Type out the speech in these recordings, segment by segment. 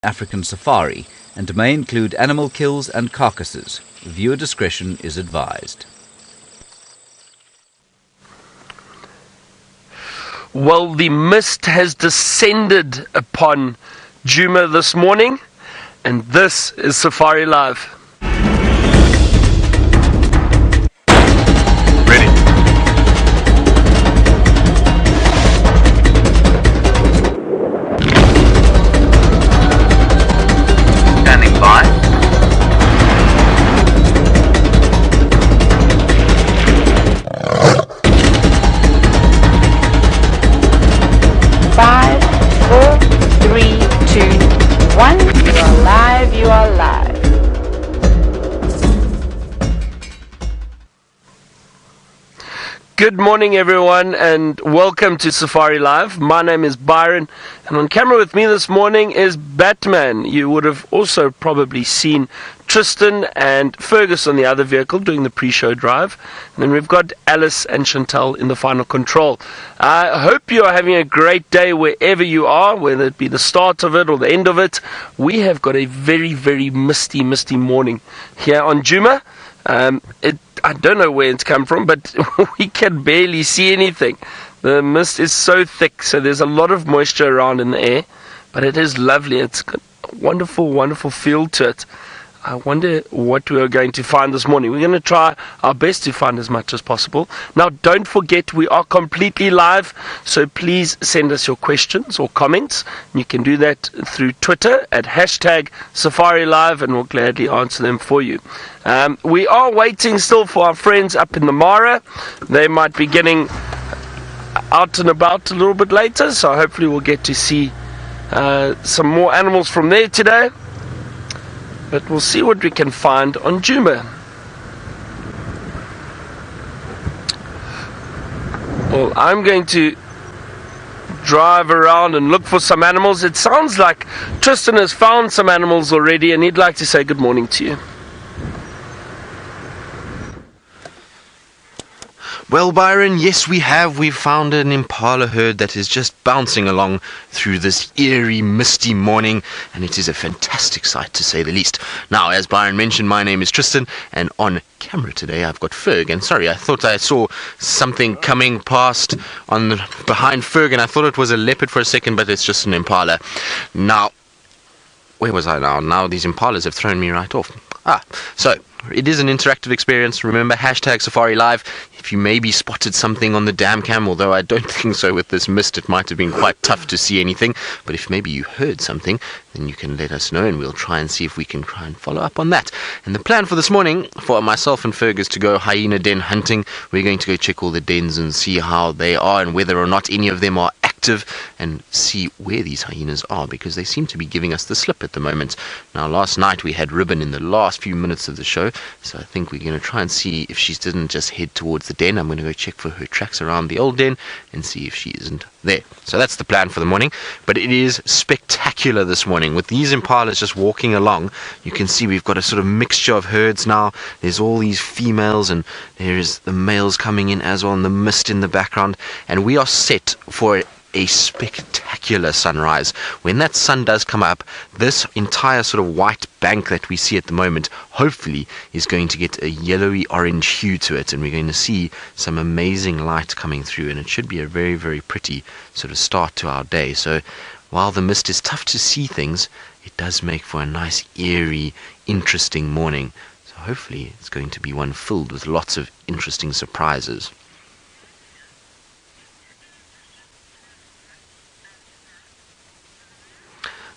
African safari and may include animal kills and carcasses. Viewer discretion is advised. Well, the mist has descended upon Djuma this morning, and this is Safari Live. Ready. Standing by. Five, four, three, two, one. You are live. You are live. Good morning, everyone, and welcome to Safari Live. My name is Byron, and on camera with me this morning is Batman. You would have also probably seen Tristan and Fergus on the other vehicle doing the pre-show drive. And then we've got Alice and Chantal in the final control. I hope you are having a great day wherever you are, whether it be the start of it or the end of it. We have got a very, very misty morning here on Djuma. I don't know where it's come from, but we can barely see anything. The mist is so thick, so there's a lot of moisture around in the air, but it is lovely. It's got a wonderful, wonderful feel to it. I wonder what we are going to find this morning. We're going to try our best to find as much as possible. Now, don't forget, we are completely live, so please send us your questions or comments. You can do that through Twitter at #SafariLive, and we'll gladly answer them for you. We are waiting still for our friends up in the Mara. They might be getting out and about a little bit later, so hopefully we'll get to see some more animals from there today. But we'll see what we can find on Djuma. Well, I'm going to drive around and look for some animals. It sounds like Tristan has found some animals already, and he'd like to say good morning to you. Well, Byron, yes, we have. We've found an Impala herd that is just bouncing along through this eerie, misty morning, and it is a fantastic sight, to say the least. Now, as Byron mentioned, my name is Tristan, and on camera today I've got Ferg. And sorry, I thought I saw something coming past behind Ferg, and I thought it was a leopard for a second, but it's just an Impala. Now, where was I now? Now these Impalas have thrown me right off. So it is an interactive experience. Remember, #SafariLive. If you maybe spotted something on the dam cam, although I don't think so with this mist, it might have been quite tough to see anything. But if maybe you heard something, then you can let us know, and we'll try and see if we can try and follow up on that. And the plan for this morning, for myself and Ferg, is to go hyena den hunting. We're going to go check all the dens and see how they are and whether or not any of them are active, and see where these hyenas are, because they seem to be giving us the slip at the moment. Now, last night we had Ribbon in the last few minutes of the show, so I think we're going to try and see if she didn't just head towards the den. I'm going to go check for her tracks around the old den and see if she isn't there. So that's the plan for the morning. But it is spectacular this morning with these impalas just walking along. You can see we've got a sort of mixture of herds now. There's all these females, and there is the males coming in as well, and the mist in the background, and we are set for a spectacular sunrise. When that sun does come up, this entire sort of white bank that we see at the moment hopefully is going to get a yellowy orange hue to it, and we're going to see some amazing light coming through, and it should be a very, very pretty sort of start to our day. So while the mist is tough to see things, it does make for a nice, eerie, interesting morning. So hopefully it's going to be one filled with lots of interesting surprises.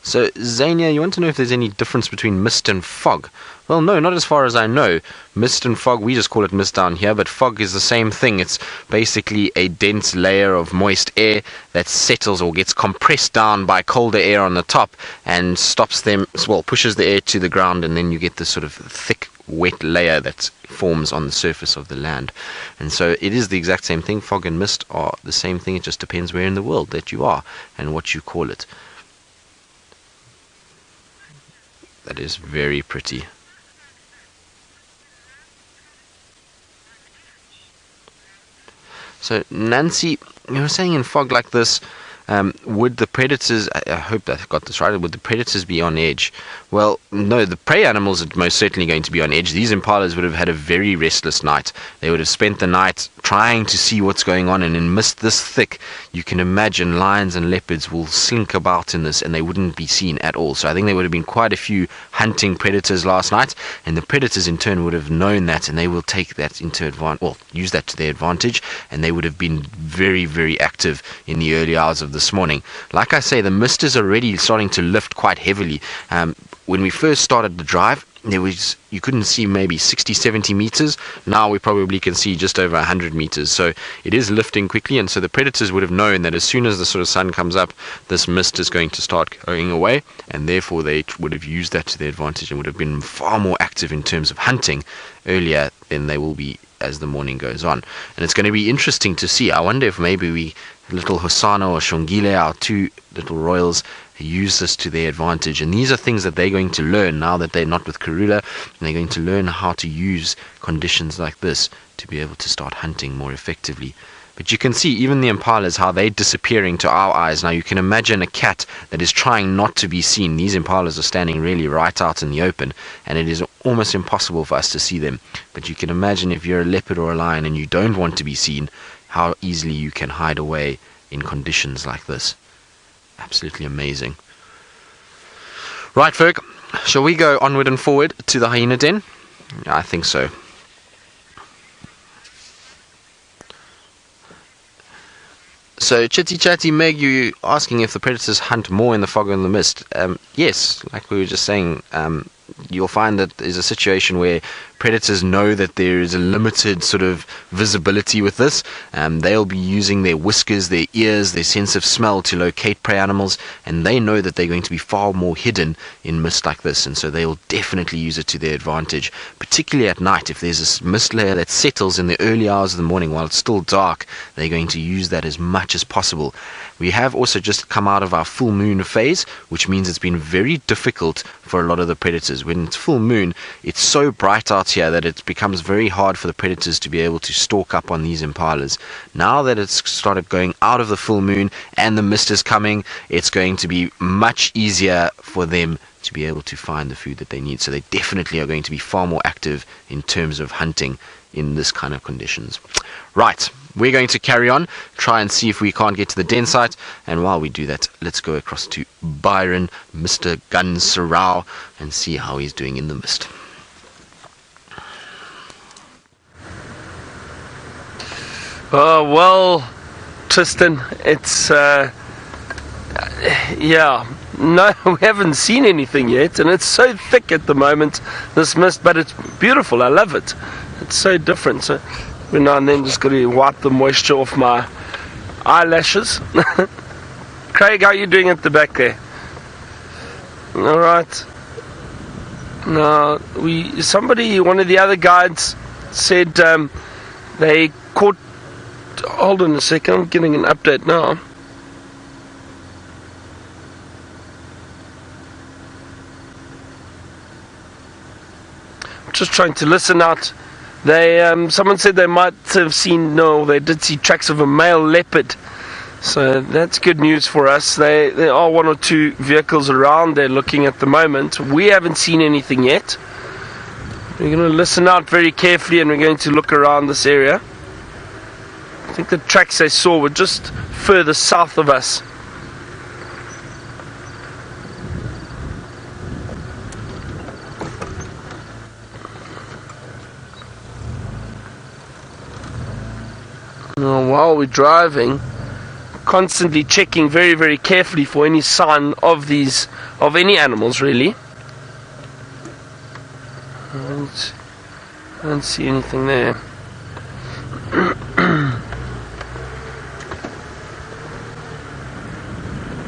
So, Nhenha, you want to know if there's any difference between mist and fog? Well, no, not as far as I know. Mist and fog, we just call it mist down here, but fog is the same thing. It's basically a dense layer of moist air that settles or gets compressed down by colder air on the top and pushes the air to the ground, and then you get this sort of thick, wet layer that forms on the surface of the land. And so it is the exact same thing. Fog and mist are the same thing. It just depends where in the world that you are and what you call it. That is very pretty. So, Nancy, you were saying in fog like this, would the predators, I hope that I got this right, would the predators be on edge? Well, no, the prey animals are most certainly going to be on edge. These impalas would have had a very restless night. They would have spent the night trying to see what's going on, and in mist this thick, you can imagine lions and leopards will slink about in this and they wouldn't be seen at all. So I think there would have been quite a few hunting predators last night, and the predators in turn would have known that, and they will take that into use that to their advantage, and they would have been very, very active in the early hours of this morning. Like I say, the mist is already starting to lift quite heavily. When we first started the drive, you couldn't see maybe 60-70 meters. Now we probably can see just over 100 meters. So it is lifting quickly, and so the predators would have known that as soon as the sort of sun comes up, this mist is going to start going away, and therefore they would have used that to their advantage and would have been far more active in terms of hunting earlier than they will be as the morning goes on. And it's going to be interesting to see. I wonder if maybe little Hassan or Shangela, our two little royals, use this to their advantage. And these are things that they're going to learn now that they're not with Karula, and they're going to learn how to use conditions like this to be able to start hunting more effectively. But you can see even the impalas, how they're disappearing to our eyes. Now you can imagine a cat that is trying not to be seen. These impalas are standing really right out in the open, and it is almost impossible for us to see them. But you can imagine if you're a leopard or a lion and you don't want to be seen, how easily you can hide away in conditions like this. Absolutely amazing. Right, Ferg, shall we go onward and forward to the hyena den? I think so. So, Chitty Chatty Meg, you asking if the predators hunt more in the fog and the mist. Yes, like we were just saying, you'll find that there's a situation where predators know that there is a limited sort of visibility with this. They'll be using their whiskers, their ears, their sense of smell to locate prey animals, and they know that they're going to be far more hidden in mist like this, and so they'll definitely use it to their advantage, particularly at night. If there's this mist layer that settles in the early hours of the morning while it's still dark, they're going to use that as much as possible. We have also just come out of our full moon phase, which means it's been very difficult for a lot of the predators. When it's full moon, it's so bright out here that it becomes very hard for the predators to be able to stalk up on these impalas. Now that it's started going out of the full moon and the mist is coming, it's going to be much easier for them to be able to find the food that they need. So they definitely are going to be far more active in terms of hunting in this kind of conditions. Right, we're going to carry on, try and see if we can't get to the den site, and while we do that, let's go across to Byron, Mr. Gun Sarau, and see how he's doing in the mist. Oh, well, Tristan, it's, yeah, no, we haven't seen anything yet, and it's so thick at the moment, this mist, but it's beautiful. I love it. It's so different. So every now and then just got to wipe the moisture off my eyelashes. Craig, how are you doing at the back there? All right. Now, one of the other guides said they caught. Hold on a second, I'm getting an update now. Just trying to listen out. Someone said they might have seen, they did see tracks of a male leopard. So that's good news for us. There are one or two vehicles around there looking at the moment. We haven't seen anything yet. We're going to listen out very carefully, and we're going to look around this area. I think the tracks they saw were just further south of us. While we're driving, constantly checking very, very carefully for any sign of any animals, really. I don't see anything there.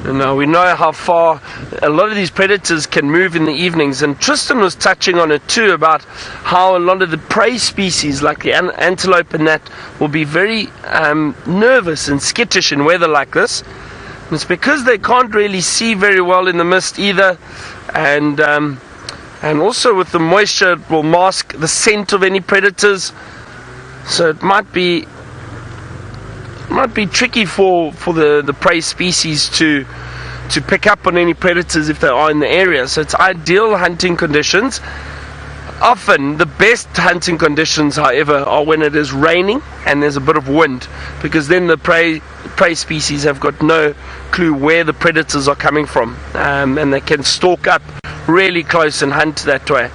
And now we know how far a lot of these predators can move in the evenings, and Tristan was touching on it too, about how a lot of the prey species like the antelope and that will be very nervous and skittish in weather like this. And it's because they can't really see very well in the mist either, and also with the moisture it will mask the scent of any predators. So it might be might be tricky for the prey species to pick up on any predators if they are in the area. So it's ideal hunting conditions. Often the best hunting conditions, however, are when it is raining and there's a bit of wind, because then the prey species have got no clue where the predators are coming from, and they can stalk up really close and hunt that way.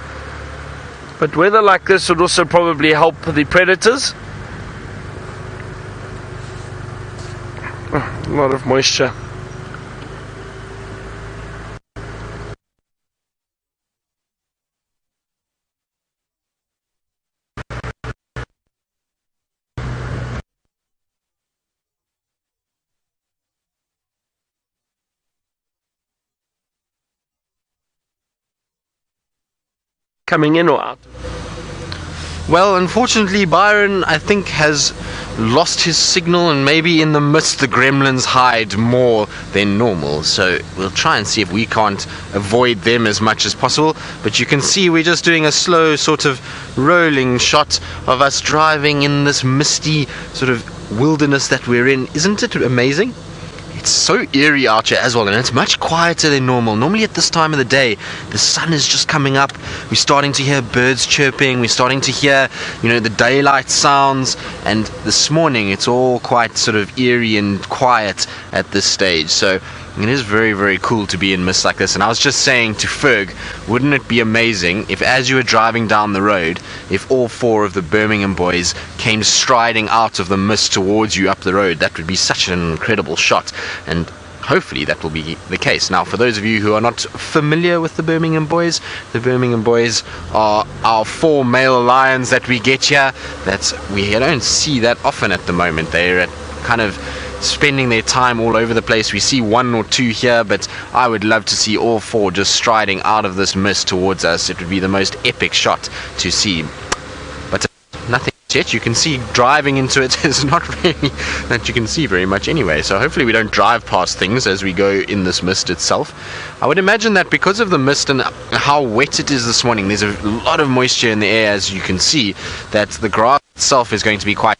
But weather like this would also probably help the predators. A lot of moisture. Coming in or out? Well, unfortunately, Byron, I think, has lost his signal, and maybe in the mist the gremlins hide more than normal. So we'll try and see if we can't avoid them as much as possible. But you can see we're just doing a slow sort of rolling shot of us driving in this misty sort of wilderness that we're in. Isn't it amazing? It's so eerie out here as well, and it's much quieter than normal. Normally at this time of the day, the sun is just coming up, we're starting to hear birds chirping, we're starting to hear, the daylight sounds, and this morning it's all quite sort of eerie and quiet at this stage. So it is very, very cool to be in mist like this. And I was just saying to Ferg, wouldn't it be amazing if, as you were driving down the road, if all four of the Birmingham boys came striding out of the mist towards you up the road? That would be such an incredible shot, and hopefully that will be the case. Now, for those of you who are not familiar with the Birmingham boys are our four male lions that we get here, that we don't see that often at the moment. They're at kind of spending their time all over the place. We see one or two here, but I would love to see all four just striding out of this mist towards us. It would be the most epic shot to see. But nothing yet. You can see driving into it is not really that you can see very much anyway. So hopefully we don't drive past things as we go in this mist itself. I would imagine that because of the mist and how wet it is this morning, there's a lot of moisture in the air, as you can see, that the grass itself is going to be quite,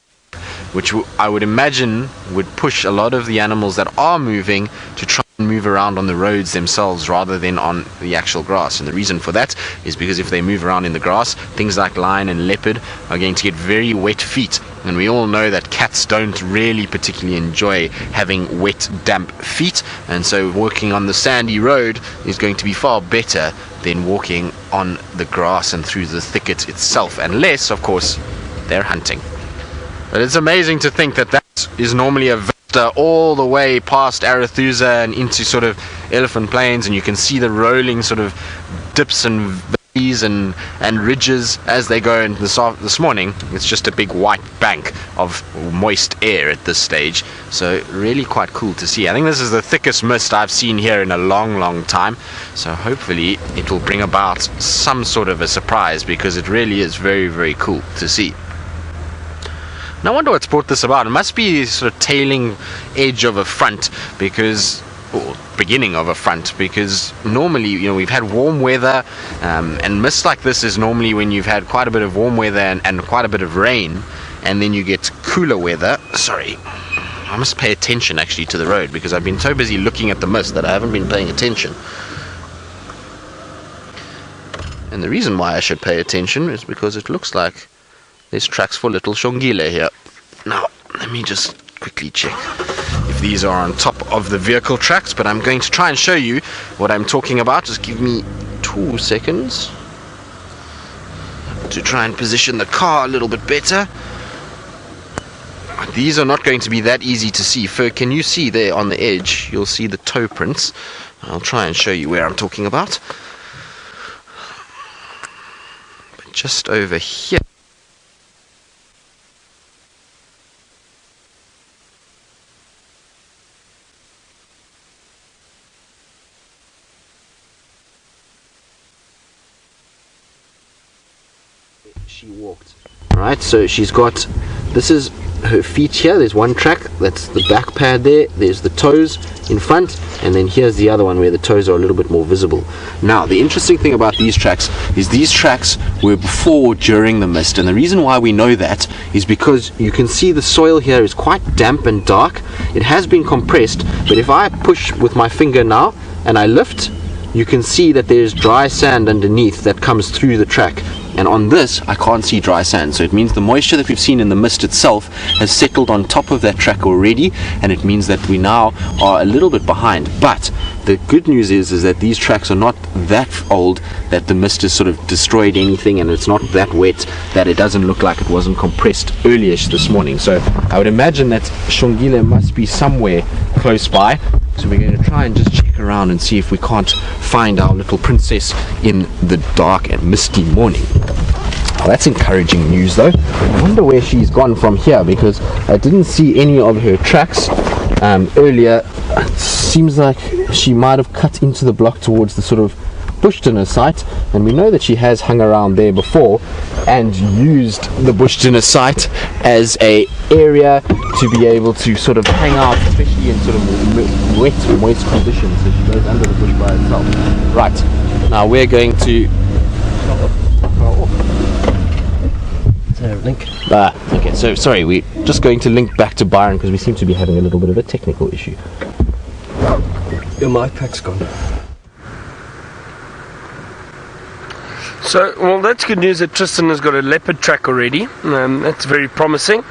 which I would imagine would push a lot of the animals that are moving to try and move around on the roads themselves rather than on the actual grass. And the reason for that is because if they move around in the grass, things like lion and leopard are going to get very wet feet. And we all know that cats don't really particularly enjoy having wet, damp feet. And so walking on the sandy road is going to be far better than walking on the grass and through the thicket itself. Unless, of course, they're hunting. But it's amazing to think that that is normally a vista all the way past Arathusa and into sort of Elephant Plains, and you can see the rolling sort of dips and valleys and ridges as they go. And this morning it's just a big white bank of moist air at this stage, so really quite cool to see. I think this is the thickest mist I've seen here in a long time, so hopefully it will bring about some sort of a surprise, because it really is very, very cool to see. Now I wonder what's brought this about. It must be sort of tailing edge of a front, or beginning of a front, because normally, we've had warm weather, and mist like this is normally when you've had quite a bit of warm weather and quite a bit of rain, and then you get cooler weather. Sorry, I must pay attention actually to the road, because I've been so busy looking at the mist that I haven't been paying attention. And the reason why I should pay attention is because it looks like there's tracks for little Shangela here. Now, let me just quickly check if these are on top of the vehicle tracks, but I'm going to try and show you what I'm talking about. Just give me 2 seconds to try and position the car a little bit better. These are not going to be that easy to see. Can you see there on the edge? You'll see the toe prints. I'll try and show you where I'm talking about. But just over here, she walked. Right, so she's got, this is her feet here. There's one track, that's the back pad there. There's the toes in front, and then here's the other one where the toes are a little bit more visible. Now, the interesting thing about these tracks is these tracks were before or during the mist, and the reason why we know that is because you can see the soil here is quite damp and dark. It has been compressed, but if I push with my finger now and I lift, you can see that there's dry sand underneath that comes through the track. And on this, I can't see dry sand, so it means the moisture that we've seen in the mist itself has settled on top of that track already, and it means that we now are a little bit behind. But the good news is that these tracks are not that old that the mist has sort of destroyed anything, and it's not that wet that it doesn't look like it wasn't compressed early-ish this morning. So I would imagine that Shangela must be somewhere close by. So we're going to try and just check around and see if we can't find our little princess in the dark and misty morning. Oh, that's encouraging news though. I wonder where she's gone from here, because I didn't see any of her tracks earlier. It seems like she might have cut into the block towards the sort of bush dinner site, and we know that she has hung around there before and used the bush dinner site as a area to be able to sort of hang out, especially in sort of wet, moist conditions. So she goes under the bush by herself. Right, now we're going to link. okay, so sorry, we're just going to link back to Byron because we seem to be having a little bit of a technical issue. Your mic pack's gone. So, well, that's good news that Tristan has got a leopard track already. That's very promising.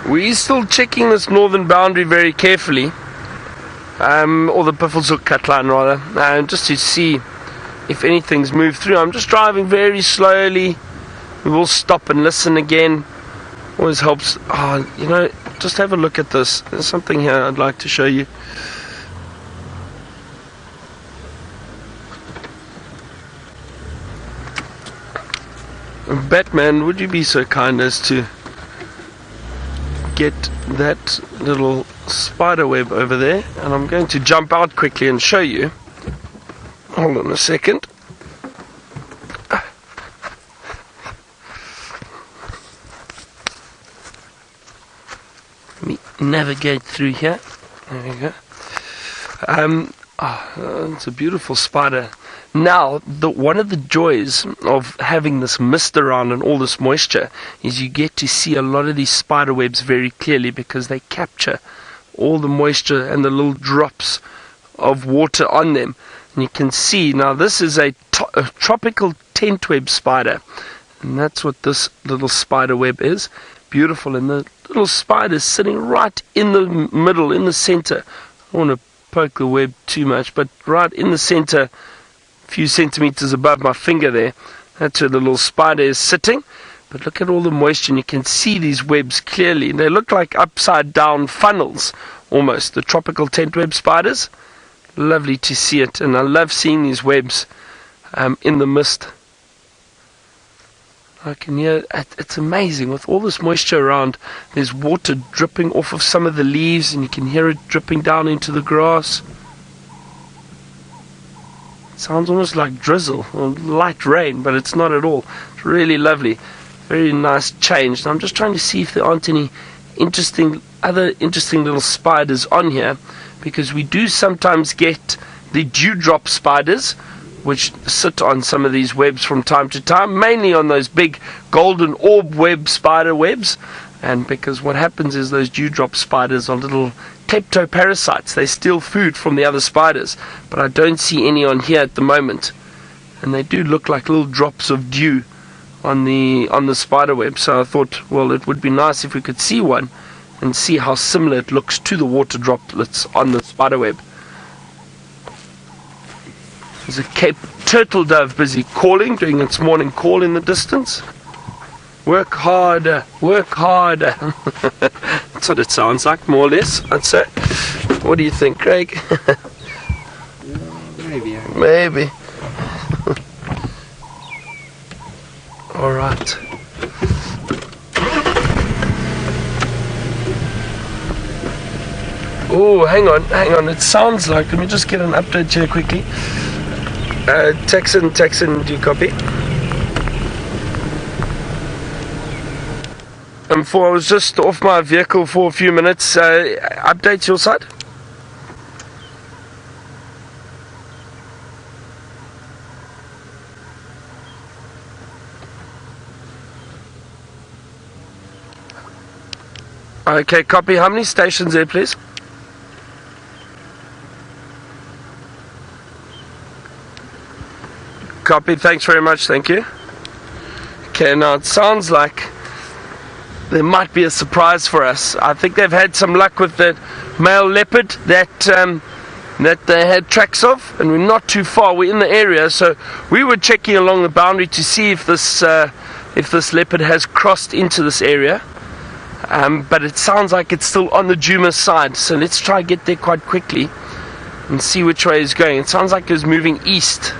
We're still checking this northern boundary very carefully, or the Piffleshoek cut line rather, just to see if anything's moved through. I'm just driving very slowly. We will stop and listen again. Always helps. Just have a look at this. There's something here I'd like to show you. Batman, would you be so kind as to get that little spider web over there? And I'm going to jump out quickly and show you. Hold on a second. Let me navigate through here. There we go. It's a beautiful spider. Now, one of the joys of having this mist around and all this moisture is you get to see a lot of these spider webs very clearly, because they capture all the moisture and the little drops of water on them. And you can see, now this is a tropical tent web spider, and that's what this little spider web is. Beautiful, and the little spider is sitting right in the middle, in the center. I don't want to poke the web too much, but right in the center, few centimeters above my finger there, that's where the little spider is sitting. But look at all the moisture, and you can see these webs clearly. They look like upside down funnels almost, the tropical tent web spiders. Lovely to see it, and I love seeing these webs in the mist. I can hear, it's amazing, with all this moisture around, there's water dripping off of some of the leaves, and you can hear it dripping down into the grass. Sounds almost like drizzle or light rain, but it's not at all. It's really lovely. Very nice change. Now I'm just trying to see if there aren't any other interesting little spiders on here, because we do sometimes get the dewdrop spiders, which sit on some of these webs from time to time, mainly on those big golden orb web spider webs. And because what happens is those dewdrop spiders are little kleptoparasites. They steal food from the other spiders, but I don't see any on here at the moment, and they do look like little drops of dew on the spider web. So I thought, well, it would be nice if we could see one and see how similar it looks to the water droplets on the spider web. There's a Cape turtle dove busy calling, doing its morning call in the distance. Work harder, work harder. That's what it sounds like, more or less, I'd say. What do you think, Craig? Maybe. Maybe. All right. Oh, hang on. It sounds like, let me just get an update here quickly. Texan, do you copy? For I was just off my vehicle for a few minutes. Updates your side? Okay, copy. How many stations there, please? Copy. Thanks very much. Thank you. Okay, now it sounds like there might be a surprise for us. I think they've had some luck with the male leopard that they had tracks of, and we're not too far. We're in the area, so we were checking along the boundary to see if this leopard has crossed into this area. But it sounds like it's still on the Djuma side, so let's try and get there quite quickly and see which way he's going. It sounds like he's moving east.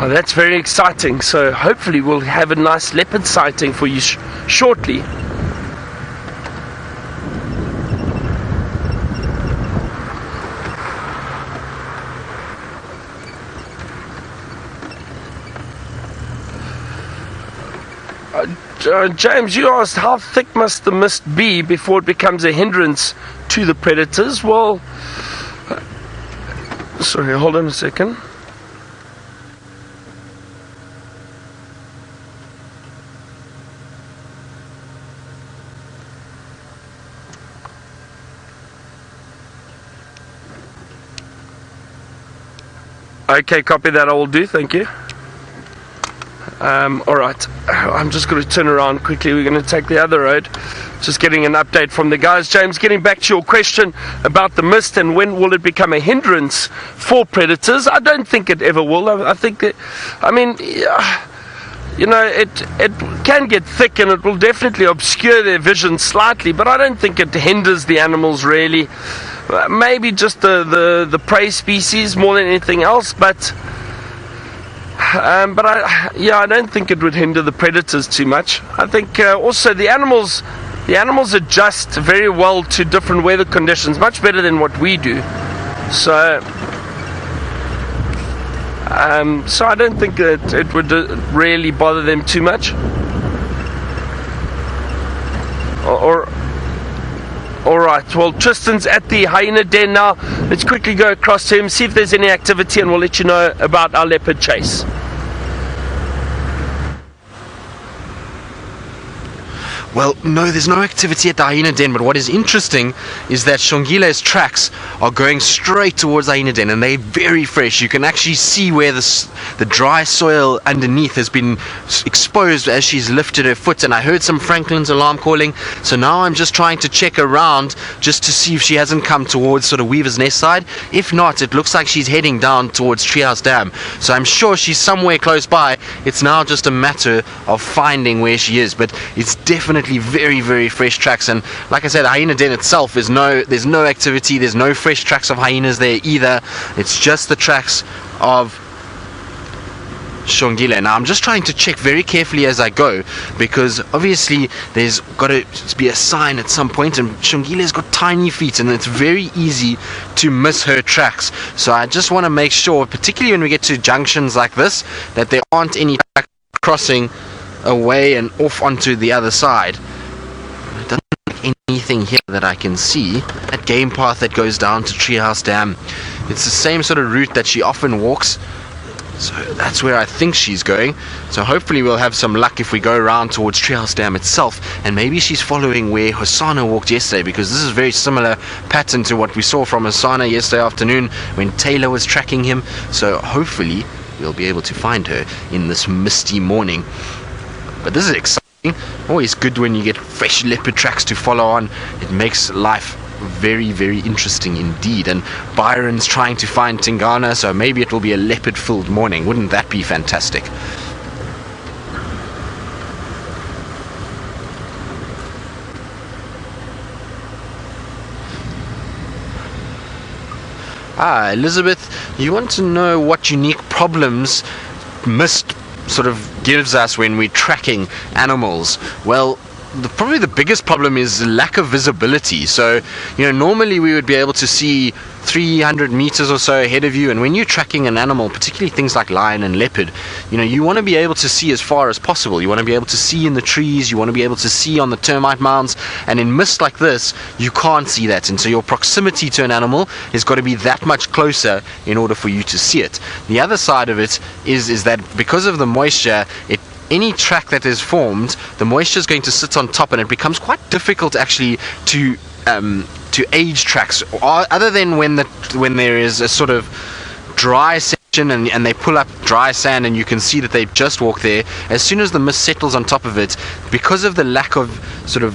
Oh, that's very exciting. So hopefully we'll have a nice leopard sighting for you shortly. James, you asked how thick must the mist be before it becomes a hindrance to the predators. Well, sorry, hold on a second. Okay, copy that. I will do. Thank you. Alright, I'm just going to turn around quickly. We're going to take the other road. Just getting an update from the guys. James, getting back to your question about the mist and when will it become a hindrance for predators, I don't think it ever will. I think that, I mean, you know, it can get thick and it will definitely obscure their vision slightly, but I don't think it hinders the animals really. Maybe just the prey species more than anything else, but I don't think it would hinder the predators too much. I think also the animals adjust very well to different weather conditions, much better than what we do. So I don't think that it would really bother them too much. Alright, well, Tristan's at the hyena den now. Let's quickly go across to him, see if there's any activity, and we'll let you know about our leopard chase. Well, no, there's no activity at the hyena den, but what is interesting is that Shangela's tracks are going straight towards the hyena den, and they're very fresh. You can actually see where the dry soil underneath has been exposed as she's lifted her foot, and I heard some Franklin's alarm calling, so now I'm just trying to check around just to see if she hasn't come towards sort of Weaver's Nest side. If not, it looks like she's heading down towards Treehouse Dam, so I'm sure she's somewhere close by. It's now just a matter of finding where she is, but it's definitely very, very fresh tracks. And like I said, the hyena den itself there's no activity, there's no fresh tracks of hyenas there either. It's just the tracks of Shangela. Now I'm just trying to check very carefully as I go, because obviously there's got to be a sign at some point, and Shangela's got tiny feet and it's very easy to miss her tracks. So I just want to make sure, particularly when we get to junctions like this, that there aren't any tracks crossing away and off onto the other side. It doesn't look like anything here that I can see. That game path that goes down to Treehouse Dam, it's the same sort of route that she often walks, so that's where I think she's going. So hopefully we'll have some luck if we go around towards Treehouse Dam itself, and maybe she's following where Hosanna walked yesterday, because this is a very similar pattern to what we saw from Hosanna yesterday afternoon when Taylor was tracking him. So hopefully we'll be able to find her in this misty morning. But this is exciting. Always good when you get fresh leopard tracks to follow on. It makes life very, very interesting indeed. And Byron's trying to find Tingana, so maybe it will be a leopard-filled morning. Wouldn't that be fantastic? Elizabeth, you want to know what unique problems mist sort of gives us when we're tracking animals? Well, probably the biggest problem is lack of visibility. So, normally we would be able to see 300 meters or so ahead of you, and when you're tracking an animal, particularly things like lion and leopard, you want to be able to see as far as possible. You want to be able to see in the trees, you want to be able to see on the termite mounds, and in mist like this, you can't see that, and so your proximity to an animal has got to be that much closer in order for you to see it. The other side of it is that because of the moisture, any track that is formed, the moisture is going to sit on top, and it becomes quite difficult actually to age tracks, other than when there is a sort of dry section and they pull up dry sand and you can see that they've just walked there. As soon as the mist settles on top of it, because of the lack of sort of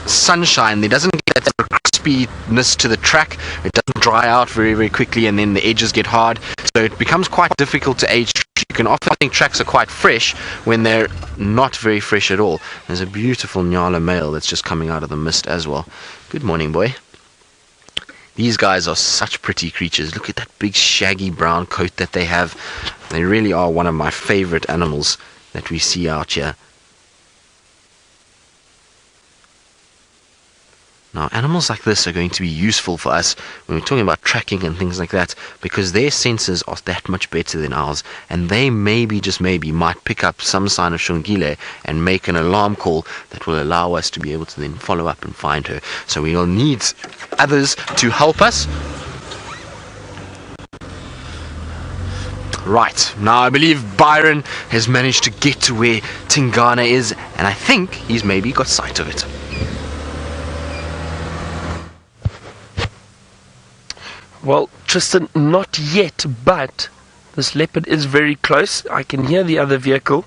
sunshine, there doesn't get that sort of crispiness to the track. It doesn't dry out very, very quickly, and then the edges get hard, so it becomes quite difficult to age. You can often think tracks are quite fresh when they're not very fresh at all. There's a beautiful Nyala male that's just coming out of the mist as well. Good morning, boy. These guys are such pretty creatures. Look at that big shaggy brown coat that they have. They really are one of my favorite animals that we see out here. Now, animals like this are going to be useful for us when we're talking about tracking and things like that, because their senses are that much better than ours, and they maybe, just maybe, might pick up some sign of Shangela and make an alarm call that will allow us to be able to then follow up and find her. So we will need others to help us. Right, now I believe Byron has managed to get to where Tingana is, and I think he's maybe got sight of it. Well, Tristan, not yet, but this leopard is very close. I can hear the other vehicle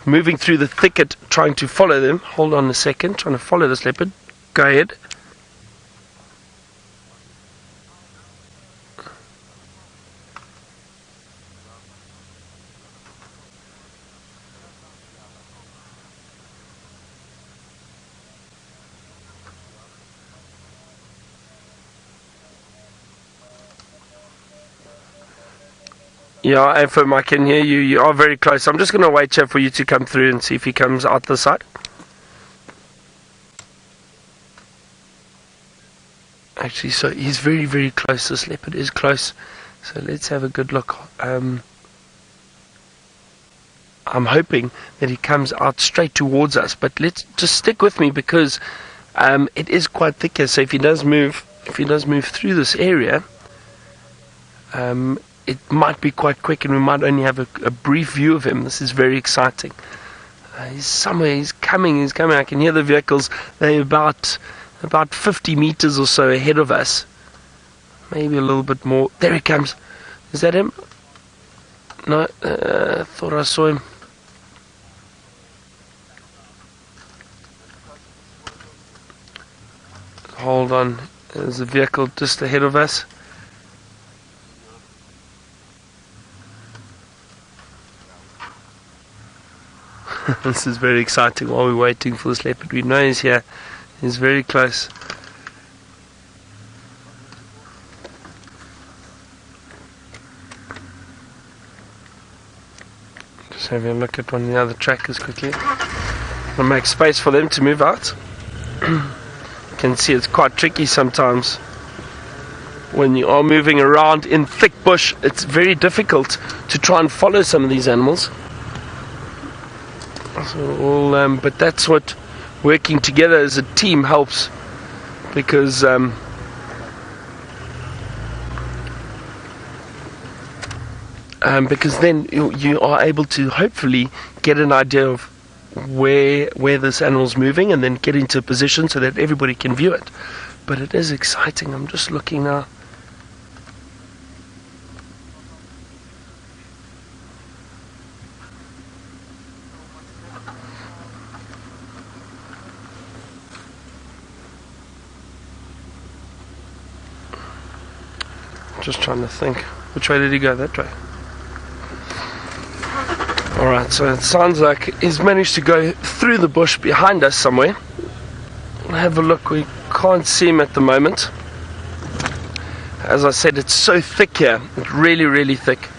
moving through the thicket, trying to follow them. Hold on a second, trying to follow this leopard. Go ahead. Yeah, FM, I can hear you. You are very close. I'm just going to wait here for you to come through and see if he comes out the side. Actually, so he's very, very close. This leopard is close. So let's have a good look. I'm hoping that he comes out straight towards us. But let's just stick with me, because it is quite thick here. So if he does move through this area, it might be quite quick, and we might only have a brief view of him. This is very exciting. He's somewhere. He's coming. I can hear the vehicles. They're about 50 meters or so ahead of us. Maybe a little bit more. There he comes. Is that him? No, thought I saw him. Hold on. There's a vehicle just ahead of us. This is very exciting while we're waiting for this leopard. We know he's here. He's very close. Just having a look at one of the other trackers quickly. I'll make space for them to move out. You can see it's quite tricky sometimes. When you are moving around in thick bush, it's very difficult to try and follow some of these animals. So but that's what working together as a team helps, because then you are able to hopefully get an idea of where this animal's moving, and then get into a position so that everybody can view it. But it is exciting. I'm just looking now. Just trying to think. Which way did he go? That way. Alright, so it sounds like he's managed to go through the bush behind us somewhere. We'll have a look. We can't see him at the moment. As I said, it's so thick here. It's really, really thick.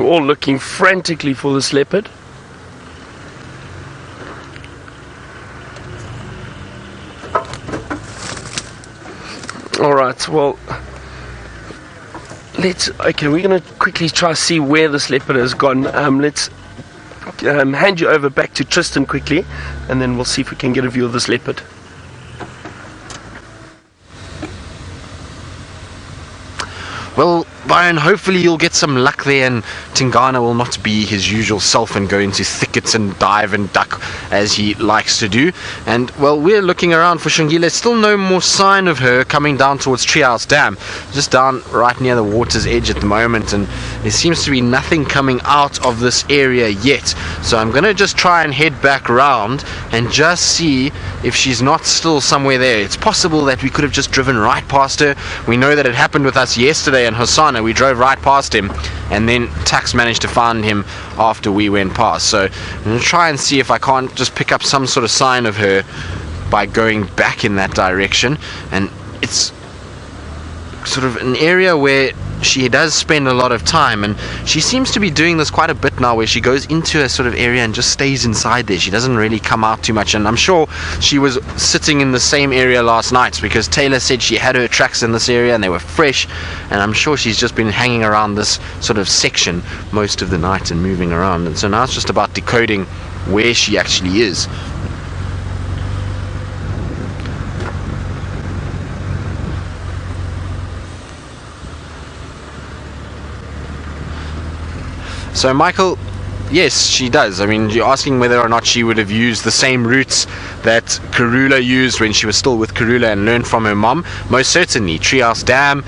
all looking frantically for this leopard. Alright, well, we're going to quickly try to see where this leopard has gone. Let's hand you over back to Tristan quickly, and then we'll see if we can get a view of this leopard. Well, Byron, hopefully you'll get some luck there and Tingana will not be his usual self and go into thickets and dive and duck as he likes to do. And, well, we're looking around for Shangela. Still no more sign of her coming down towards Treehouse Dam. Just down right near the water's edge at the moment, and there seems to be nothing coming out of this area yet. So I'm going to just try and head back round and just see if she's not still somewhere there. It's possible that we could have just driven right past her. We know that it happened with us yesterday, and Hassan, we drove right past him, and then Tax managed to find him after we went past. So I'm going to try and see if I can't just pick up some sort of sign of her by going back in that direction. And it's sort of an area where she does spend a lot of time, and she seems to be doing this quite a bit now, where she goes into a sort of area and just stays inside there. She doesn't really come out too much, and I'm sure she was sitting in the same area last night, because Taylor said she had her tracks in this area and they were fresh, and I'm sure she's just been hanging around this sort of section most of the night and moving around. And so now it's just about decoding where she actually is. So Michael, yes, she does. I mean, you're asking whether or not she would have used the same routes that Karula used when she was still with Karula and learned from her mom. Most certainly. Treehouse Dam,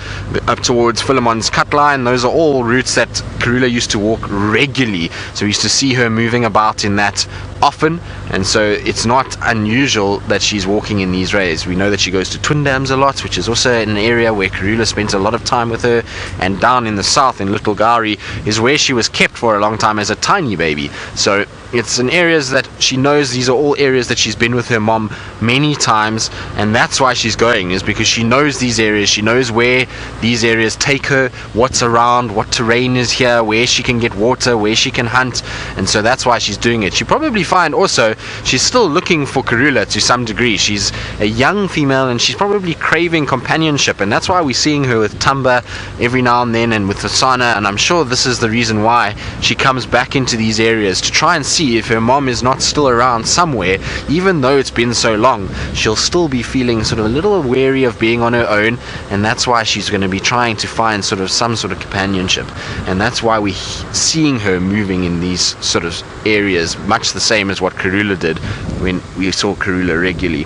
up towards Philemon's cut line, those are all routes that Karula used to walk regularly. So we used to see her moving about in that often, and so it's not unusual that she's walking in these rays. We know that she goes to Twin Dams a lot, which is also an area where Karula spends a lot of time with her, and down in the south in Little Gari is where she was kept for a long time as a tiny baby. So it's in areas that she knows. These are all areas that she's been with her mom many times, and that's why she's going, is because she knows these areas. She knows where these areas take her, what's around, what terrain is here, where she can get water, where she can hunt, and so that's why she's doing it. She probably find also she's still looking for Karula to some degree. She's a young female and she's probably craving companionship, and that's why we're seeing her with Tamba every now and then, and with Hasana, and I'm sure this is the reason why she comes back into these areas, to try and see if her mom is not still around somewhere. Even though it's been so long, she'll still be feeling sort of a little wary of being on her own, and that's why she's going to be trying to find sort of some sort of companionship, and that's why we're seeing her moving in these sort of areas, much the same as what Karula did when we saw Karula regularly.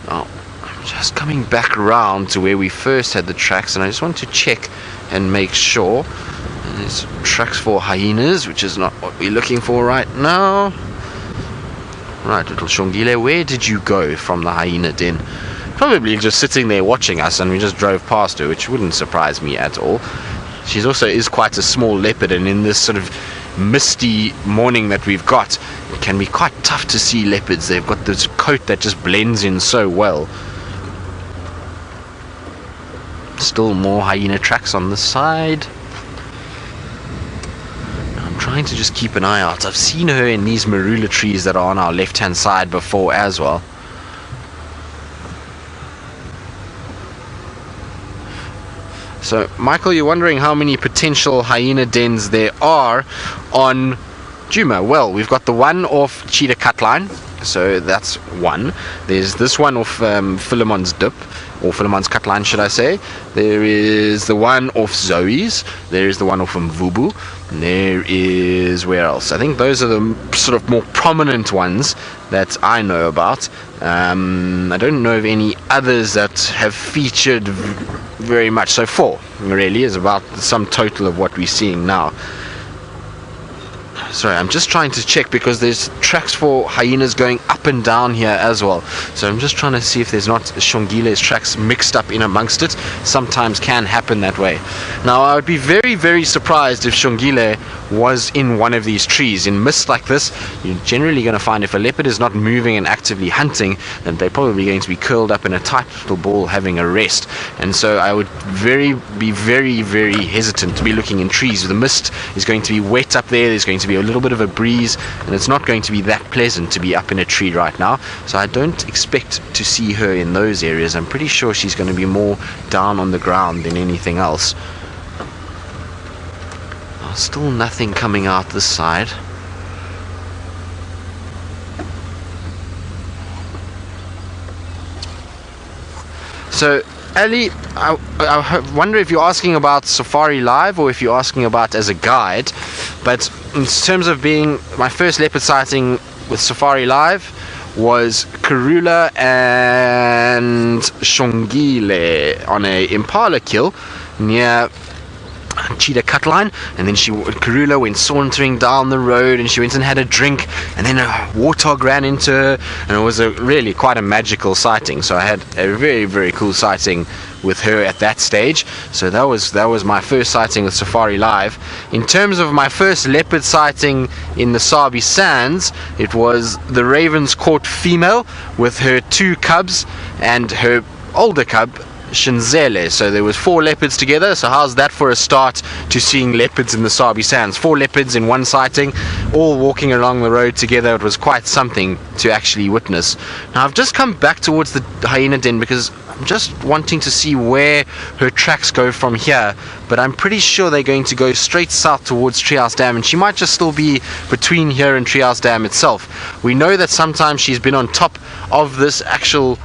Oh, I'm just coming back around to where we first had the tracks, and I just want to check and make sure. And there's tracks for hyenas, which is not what we're looking for right now. Right, little Shangela, where did you go from the hyena den? Probably just sitting there watching us, and we just drove past her, which wouldn't surprise me at all. She also is quite a small leopard, and in this sort of misty morning that we've got, it can be quite tough to see leopards. They've got this coat that just blends in so well. Still more hyena tracks on the side. I'm trying to just keep an eye out. I've seen her in these marula trees that are on our left hand side before as well. So, Michael, you're wondering how many potential hyena dens there are on Djuma. Well, we've got the one off Cheetah Cutline, so that's one. There's this one off Philemon's Dip, or Philemon's Cutline, should I say. There is the one off Zoe's. There is the one off Mvubu. And there is, where else? I think those are the sort of more prominent ones that I know about. I don't know of any others that have featured very much. So 4 really is about the sum total of what we're seeing now. Sorry, I'm just trying to check because there's tracks for hyenas going up and down here as well. So I'm just trying to see if there's not Shangela's tracks mixed up in amongst it. Sometimes can happen that way. Now, I would be very, very surprised if Shangela was in one of these trees. In mist like this, you're generally going to find if a leopard is not moving and actively hunting, then they're probably going to be curled up in a tight little ball having a rest. And so I would be very, very hesitant to be looking in trees. The mist is going to be wet up there. There's going to be a little bit of a breeze, and it's not going to be that pleasant to be up in a tree right now. So I don't expect to see her in those areas. I'm pretty sure she's going to be more down on the ground than anything else. Still nothing coming out this side. So, Ali, I wonder if you're asking about Safari Live or if you're asking about as a guide. But in terms of being my first leopard sighting with Safari Live was Karula and Shangela on a Impala kill near Cheetah cut line, and then Karula went sauntering down the road, and she went and had a drink, and then a warthog ran into her, and it was really quite a magical sighting. So I had a very, very cool sighting with her at that stage. So that was my first sighting with Safari Live. In terms of my first leopard sighting in the Sabi Sands, it was the Ravens Court female with her 2 cubs and her older cub Shangela. So there was 4 leopards together. So how's that for a start to seeing leopards in the Sabi Sands? 4 leopards in one sighting, all walking along the road together. It was quite something to actually witness. Now I've just come back towards the hyena den because I'm just wanting to see where her tracks go from here, but I'm pretty sure they're going to go straight south towards Treehouse Dam, and she might just still be between here and Treehouse Dam itself. We know that sometimes she's been on top of this actual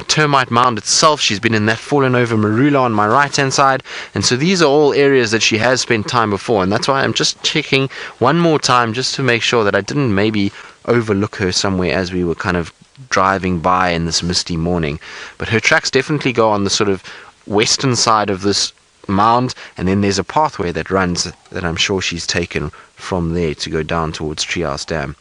termite mound itself. She's been in that fallen over marula on my right hand side, and so these are all areas that she has spent time before, and that's why I'm just checking one more time just to make sure that I didn't maybe overlook her somewhere as we were kind of driving by in this misty morning. But her tracks definitely go on the sort of western side of this mound, and then there's a pathway that runs that I'm sure she's taken from there to go down towards Treehouse Dam.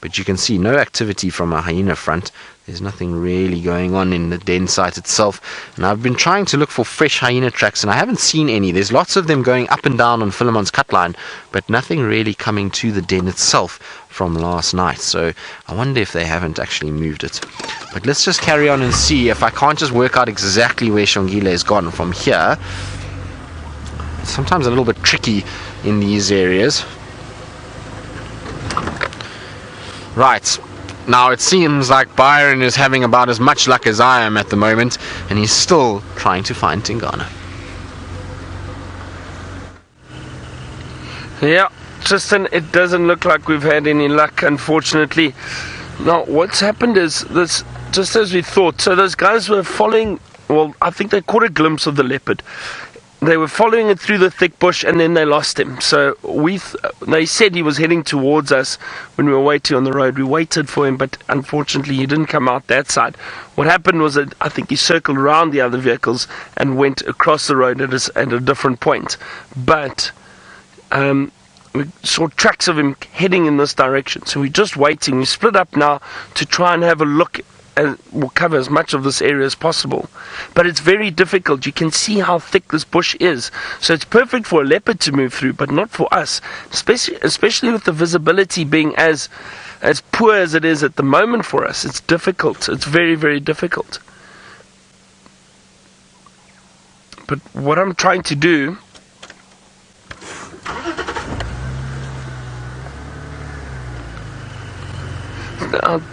But you can see no activity from a hyena front. There's nothing really going on in the den site itself. And I've been trying to look for fresh hyena tracks, and I haven't seen any. There's lots of them going up and down on Philemon's cut line, but nothing really coming to the den itself from last night. So I wonder if they haven't actually moved it. But let's just carry on and see if I can't just work out exactly where Shangela has gone from here. It's sometimes a little bit tricky in these areas. Right, now it seems like Byron is having about as much luck as I am at the moment, and he's still trying to find Tingana. Yeah, Tristan, it doesn't look like we've had any luck, unfortunately. Now, what's happened is this, just as we thought, so those guys were following, well, I think they caught a glimpse of the leopard. They were following it through the thick bush, and then they lost him. So they said he was heading towards us when we were waiting on the road. We waited for him, but unfortunately he didn't come out that side. What happened was that I think he circled around the other vehicles and went across the road at a different point. But we saw tracks of him heading in this direction. So we're just waiting. We split up now to try and have a look. We'll cover as much of this area as possible, but it's very difficult. You can see how thick this bush is, so it's perfect for a leopard to move through, but not for us, especially with the visibility being as poor as it is at the moment for us. It's difficult. It's very, very difficult. But what I'm trying to do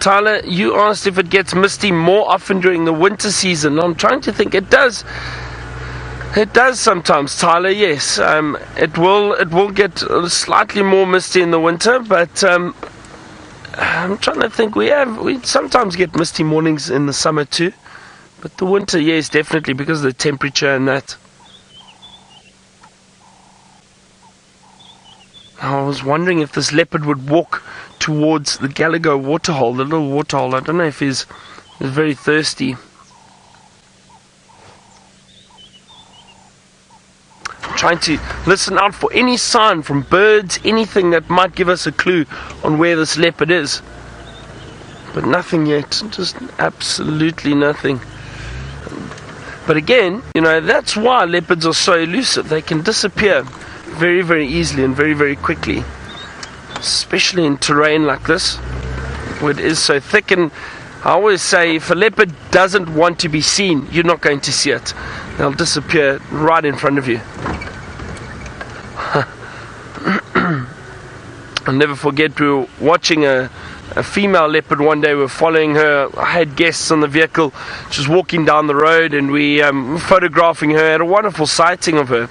Tyler, you asked if it gets misty more often during the winter season. I'm trying to think. It does. It does sometimes, Tyler. Yes, it will get slightly more misty in the winter, but I'm trying to think. We sometimes get misty mornings in the summer too, but the winter, yes, definitely, because of the temperature and that. I was wondering if this leopard would walk towards the Gallagher waterhole, the little waterhole. I don't know if he's very thirsty. trying to listen out for any sign from birds, anything that might give us a clue on where this leopard is. But nothing yet, just absolutely nothing. But again, that's why leopards are so elusive. They can disappear very, very easily and very, very quickly, especially in terrain like this, where it is so thick. And I always say, if a leopard doesn't want to be seen, you're not going to see it. They'll disappear right in front of you. I'll never forget, we were watching a female leopard one day. We were following her. I had guests on the vehicle. She was walking down the road, and we were photographing her. Had a wonderful sighting of her.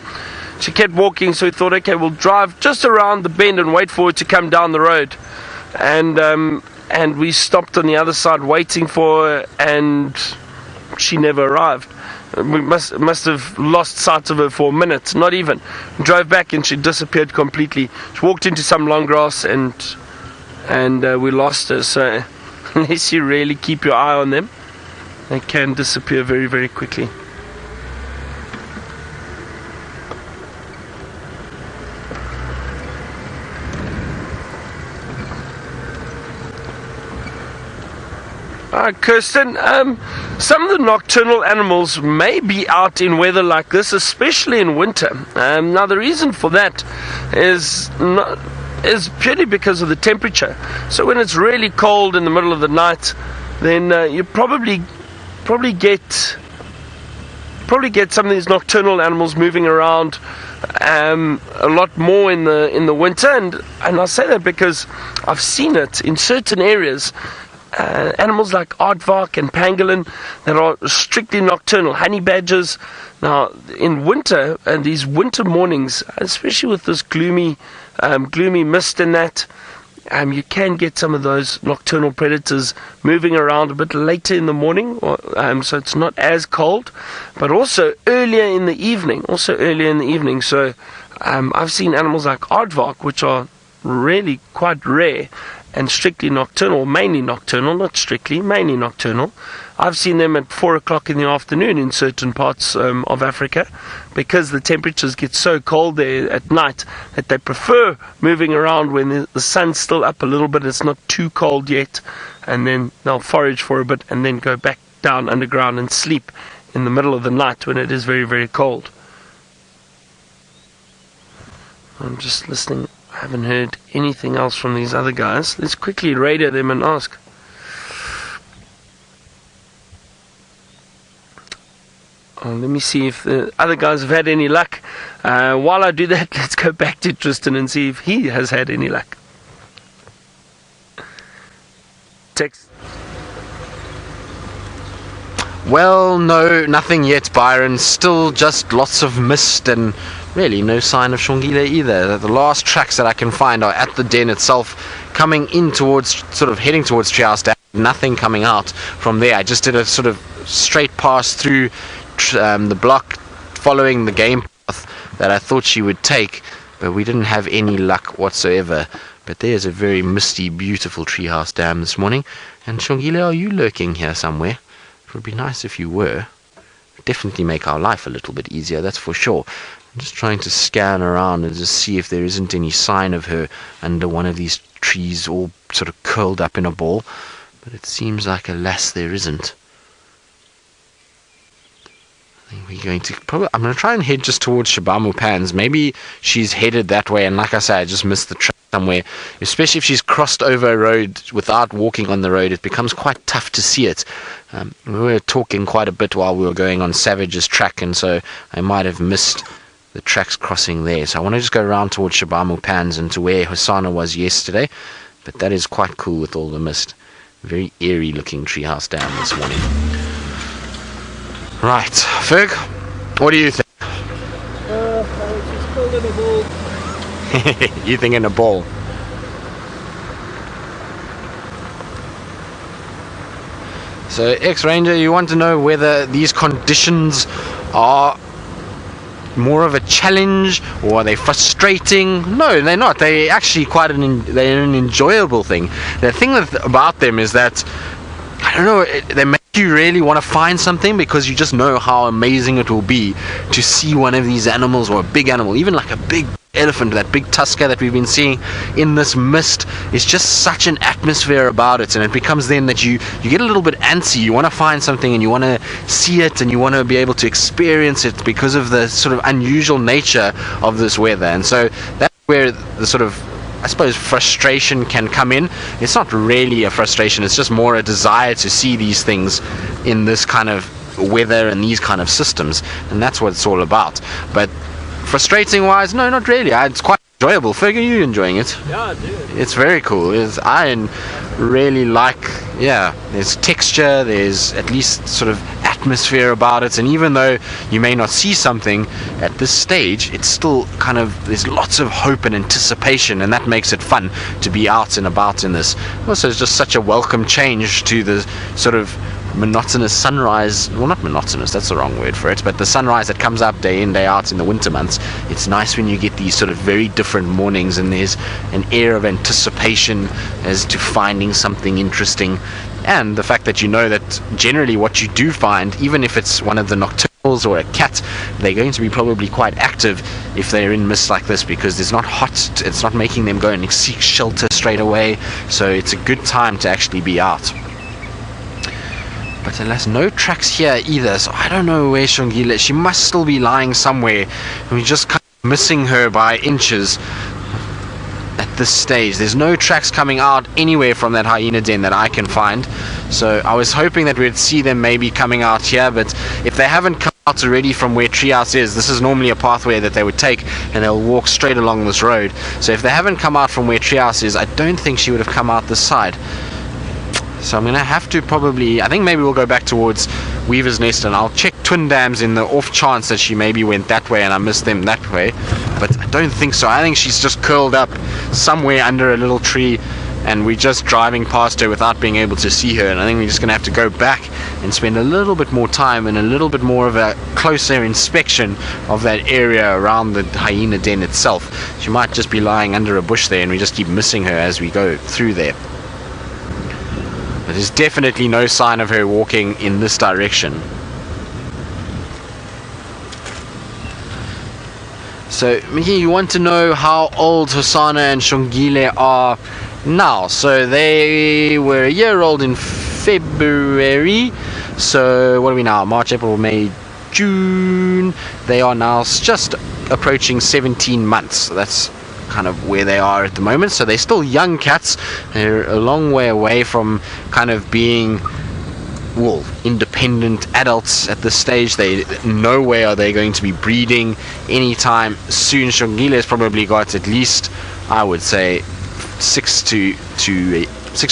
She kept walking, so we thought, okay, we'll drive just around the bend and wait for her to come down the road. And we stopped on the other side waiting for her, and she never arrived. We must have lost sight of her for a minute, not even. We drove back and she disappeared completely. She walked into some long grass and we lost her. So unless you really keep your eye on them, they can disappear very, very quickly. Kirsten, some of the nocturnal animals may be out in weather like this, especially in winter. Now, the reason for that is purely because of the temperature. So when it's really cold in the middle of the night, then you probably get some of these nocturnal animals moving around a lot more in the winter. And I say that because I've seen it in certain areas. Animals like aardvark and pangolin that are strictly nocturnal, honey badgers. Now, in winter, and these winter mornings, especially with this gloomy mist and that, you can get some of those nocturnal predators moving around a bit later in the morning, so it's not as cold, but also earlier in the evening. So I've seen animals like aardvark, which are really quite rare and strictly nocturnal, mainly nocturnal, not strictly, mainly nocturnal. I've seen them at 4 o'clock in the afternoon in certain parts of Africa, because the temperatures get so cold there at night that they prefer moving around when the sun's still up a little bit, it's not too cold yet, and then they'll forage for a bit and then go back down underground and sleep in the middle of the night when it is very, very cold. I'm just listening. I haven't heard anything else from these other guys. Let's quickly radio them and ask. Let me see if the other guys have had any luck. While I do that, let's go back to Tristan and see if he has had any luck. Text. Well, no, nothing yet, Byron. Still just lots of mist and really no sign of Shangela either. The last tracks that I can find are at the den itself, coming in towards, sort of heading towards Treehouse Dam. Nothing coming out from there. I just did a sort of straight pass through the block, following the game path that I thought she would take, but we didn't have any luck whatsoever. But there's a very misty, beautiful Treehouse Dam this morning. And Shangela, are you lurking here somewhere? It would be nice if you were. Definitely make our life a little bit easier, that's for sure. I'm just trying to scan around and just see if there isn't any sign of her under one of these trees, all sort of curled up in a ball. But it seems like, alas, there isn't. I think we're going to I'm going to try and head just towards Shabamu Pans. Maybe she's headed that way, and like I say, I just missed the track somewhere. Especially if she's crossed over a road without walking on the road, it becomes quite tough to see it. We were talking quite a bit while we were going on Savage's track, and so I might have missed the tracks crossing there. So I want to just go around towards Shabamu Pans and to where Hassan was yesterday. But that is quite cool with all the mist. Very eerie looking Treehouse Dam this morning. Right, Ferg, what do you think? She's called in a ball. You think in a ball? So, X-Ranger, you want to know whether these conditions are more of a challenge, or are they frustrating? No, they're not. They're actually they're an enjoyable thing. The thing about them is that, I don't know, they make you really want to find something because you just know how amazing it will be to see one of these animals, or a big animal, even like a big elephant, that big tusker that we've been seeing in this mist. It's just such an atmosphere about it, and it becomes then that you get a little bit antsy. You want to find something and you want to see it and you want to be able to experience it because of the sort of unusual nature of this weather. And so that's where the sort of, I suppose, frustration can come in. It's not really a frustration, it's just more a desire to see these things in this kind of weather and these kind of systems, and that's what it's all about. But frustrating wise, no, not really. It's quite enjoyable. Ferg, are you enjoying it? Yeah, dude. It's very cool. I really like, there's texture, there's at least sort of atmosphere about it, and even though you may not see something at this stage, it's still kind of, there's lots of hope and anticipation, and that makes it fun to be out and about in this. Also, it's just such a welcome change to the sort of monotonous sunrise. Well, not monotonous, that's the wrong word for it, but the sunrise that comes up day in, day out in the winter months. It's nice when you get these sort of very different mornings and there's an air of anticipation as to finding something interesting, and the fact that you know that generally what you do find, even if it's one of the nocturnals or a cat, they're going to be probably quite active if they're in mist like this, because it's not hot, it's not making them go and seek shelter straight away, so it's a good time to actually be out. But alas, no tracks here either, so I don't know where Shangela is. She must still be lying somewhere, and we're just kind of missing her by inches at this stage. There's no tracks coming out anywhere from that hyena den that I can find, so I was hoping that we'd see them maybe coming out here, but if they haven't come out already from where Treehouse is, this is normally a pathway that they would take, and they'll walk straight along this road. So if they haven't come out from where Treehouse is, I don't think she would have come out this side. So I'm going to have to probably, I think maybe we'll go back towards Weaver's Nest, and I'll check Twin Dams in the off chance that she maybe went that way and I missed them that way. But I don't think so. I think she's just curled up somewhere under a little tree, and we're just driving past her without being able to see her. And I think we're just going to have to go back and spend a little bit more time and a little bit more of a closer inspection of that area around the hyena den itself. She might just be lying under a bush there, and we just keep missing her as we go through there. There's definitely no sign of her walking in this direction. So, Mickey, you want to know how old Hassan and Shangela are now? So they were a year old in February. So what are we now? March, April, May, June. They are now just approaching 17 months. So that's kind of where they are at the moment. So they're still young cats. They're a long way away from kind of being, well, independent adults at this stage. They nowhere are they going to be breeding anytime soon. Shangela's probably got at least, I would say, 6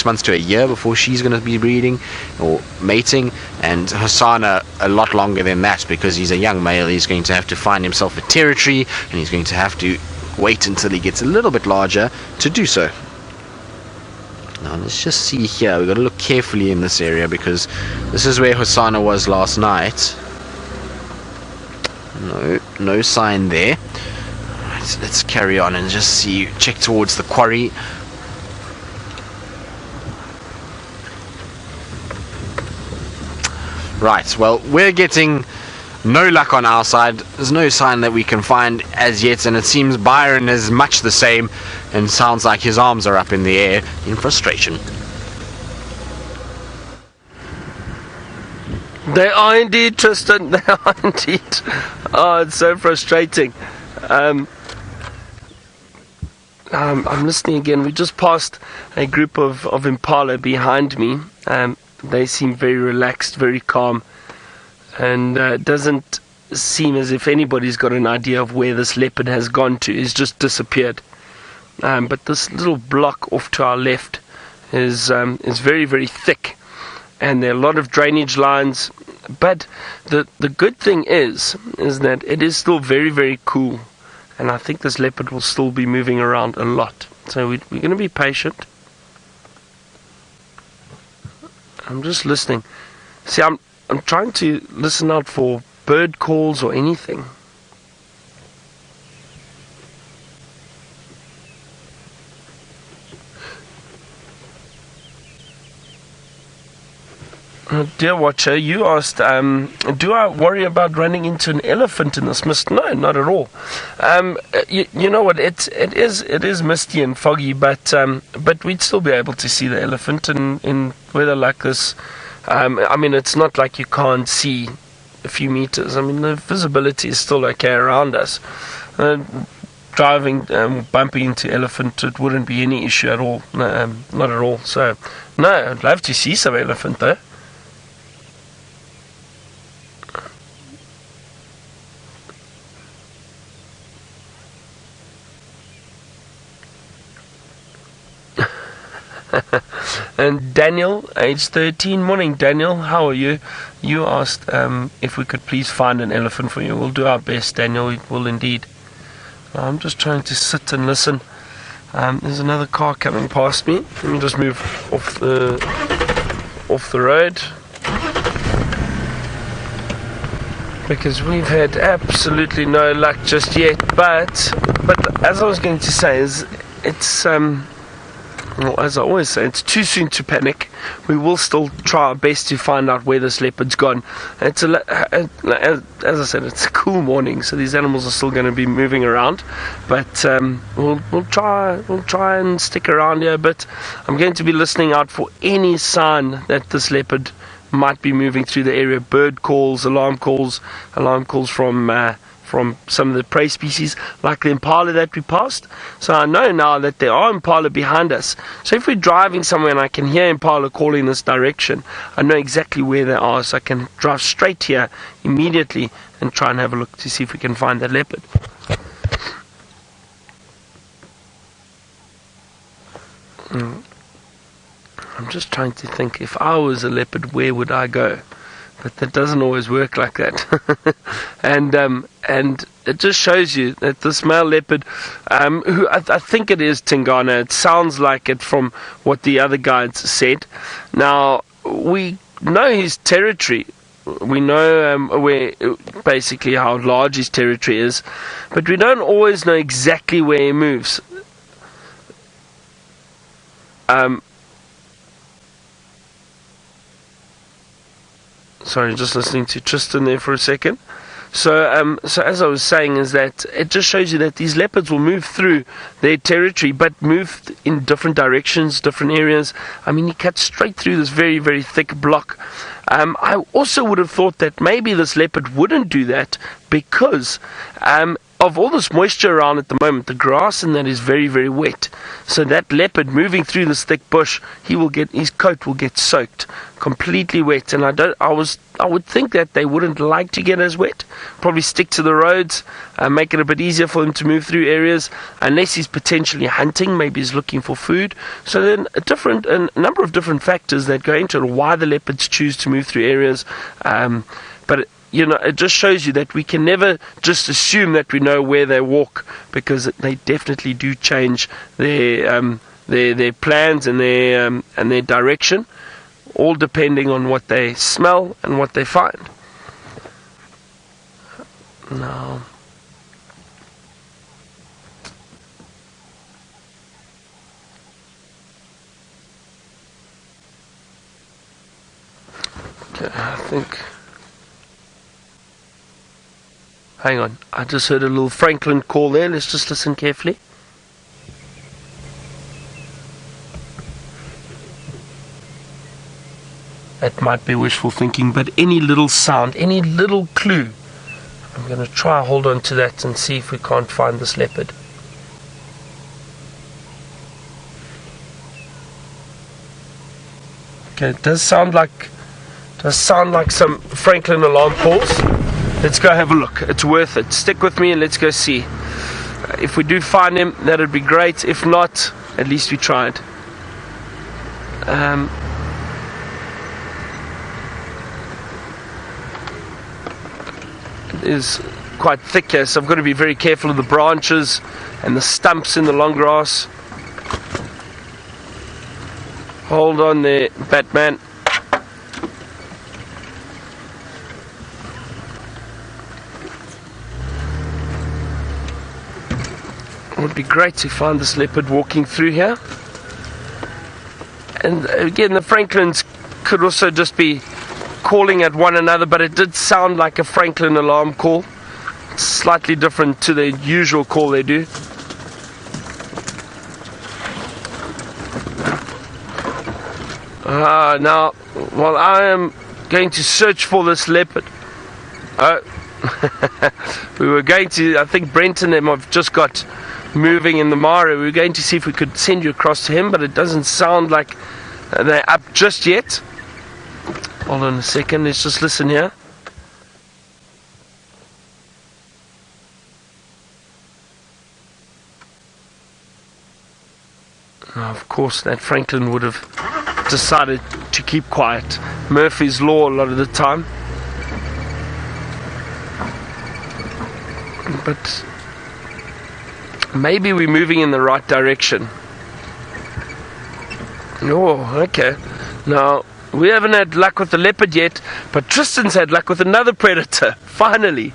months to a year before she's going to be breeding or mating, and Hassan a lot longer than that, because he's a young male. He's going to have to find himself a territory, and he's going to have to wait until he gets a little bit larger to do so. Now let's just see here. We've got to look carefully in this area, because this is where Hassan was last night. No sign there. Right, let's carry on and just see, check towards the quarry. Right, well, we're getting no luck on our side. There's no sign that we can find as yet, and it seems Byron is much the same and sounds like his arms are up in the air in frustration. They are indeed, Tristan. They are indeed. Oh, it's so frustrating. I'm listening again. We just passed a group of Impala behind me. They seem very relaxed, very calm, and it doesn't seem as if anybody's got an idea of where this leopard has gone to. He's just disappeared. But this little block off to our left is very, very thick, and there are a lot of drainage lines. But the good thing is that it is still very, very cool, and I think this leopard will still be moving around a lot. So we're going to be patient. I'm just listening. See, I'm trying to listen out for bird calls or anything. Dear watcher, you asked, do I worry about running into an elephant in this mist? No, not at all. You know what? It is misty and foggy, but we'd still be able to see the elephant in weather like this. I mean, it's not like you can't see a few meters. I mean, the visibility is still okay around us. Driving, bumping into elephant, it wouldn't be any issue at all. Not at all. So, no, I'd love to see some elephant though. And Daniel, age 13. Morning, Daniel. How are you? You asked if we could please find an elephant for you. We'll do our best, Daniel. We will indeed. I'm just trying to sit and listen. There's another car coming past me. Let me just move off the road, because we've had absolutely no luck just yet. But as I was going to say, it's well, as I always say, it's too soon to panic. We will still try our best to find out where this leopard's gone. As I said, it's a cool morning, so these animals are still going to be moving around. But we'll try and stick around here. But I'm going to be listening out for any sign that this leopard might be moving through the area. Bird calls, alarm calls from some of the prey species, like the impala that we passed. So I know now that there are impala behind us. So if we're driving somewhere and I can hear impala calling this direction, I know exactly where they are, so I can drive straight here immediately and try and have a look to see if we can find that leopard. I'm just trying to think, if I was a leopard, where would I go? But that doesn't always work like that. And it just shows you that this male leopard, who I think it is Tingana, it sounds like it from what the other guides said. Now, we know his territory. We know where, basically how large his territory is, but we don't always know exactly where he moves. Sorry, just listening to Tristan there for a second. So as I was saying, is that it just shows you that these leopards will move through their territory, but move in different directions, different areas. I mean, he cuts straight through this very, very thick block. I also would have thought that maybe this leopard wouldn't do that because of all this moisture around at the moment, the grass in that is very, very wet. So that leopard moving through this thick bush, his coat will get soaked, completely wet. And I would think that they wouldn't like to get as wet. Probably stick to the roads, make it a bit easier for him to move through areas, unless he's potentially hunting, maybe he's looking for food. So then a number of different factors that go into why the leopards choose to move through areas. But you know, it just shows you that we can never just assume that we know where they walk, because they definitely do change their plans and their direction, all depending on what they smell and what they find. Now, okay, I think. Hang on, I just heard a little Franklin call there. Let's just listen carefully. That might be wishful thinking, but any little sound, any little clue, I'm going to try hold on to that and see if we can't find this leopard. Okay, it does sound like some Franklin alarm calls. Let's go have a look. It's worth it. Stick with me and let's go see. If we do find him, that'd be great. If not, at least we tried. It is quite thick here, so I've got to be very careful of the branches and the stumps in the long grass. Hold on there, Batman. It would be great to find this leopard walking through here. And again, the Franklins could also just be calling at one another, but it did sound like a Franklin alarm call. It's slightly different to the usual call they do. Now, while I am going to search for this leopard, we were going to, I think Brent and them have just got moving in the Mara. We were going to see if we could send you across to him, but it doesn't sound like they're up just yet. Hold on a second, let's just listen here. Now, of course, that Franklin would have decided to keep quiet. Murphy's Law a lot of the time. But maybe we're moving in the right direction. Oh, okay. Now, we haven't had luck with the leopard yet, but Tristan's had luck with another predator, finally.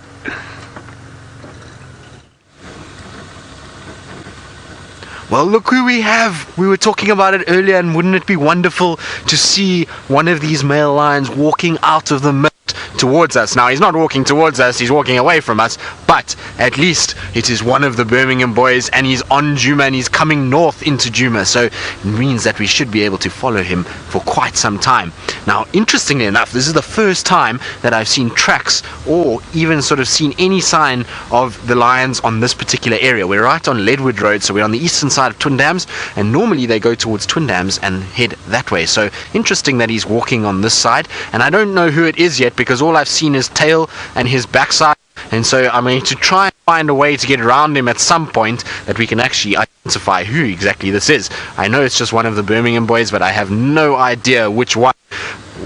Well, look who we have. We were talking about it earlier, and wouldn't it be wonderful to see one of these male lions walking out of the mist towards us? Now, he's not walking towards us, he's walking away from us, but at least it is one of the Birmingham boys, and he's on Djuma, and he's coming north into Djuma, so it means that we should be able to follow him for quite some time. Now, interestingly enough, this is the first time that I've seen tracks or even sort of seen any sign of the lions on this particular area. We're right on Ledwood Road, so we're on the eastern side of Twin Dams, and normally they go towards Twin Dams and head that way. So interesting that he's walking on this side, and I don't know who it is yet because all I've seen is tail and his backside, and so I'm going to try and find a way to get around him at some point that we can actually identify who exactly this is. I know it's just one of the Birmingham boys, but I have no idea which one.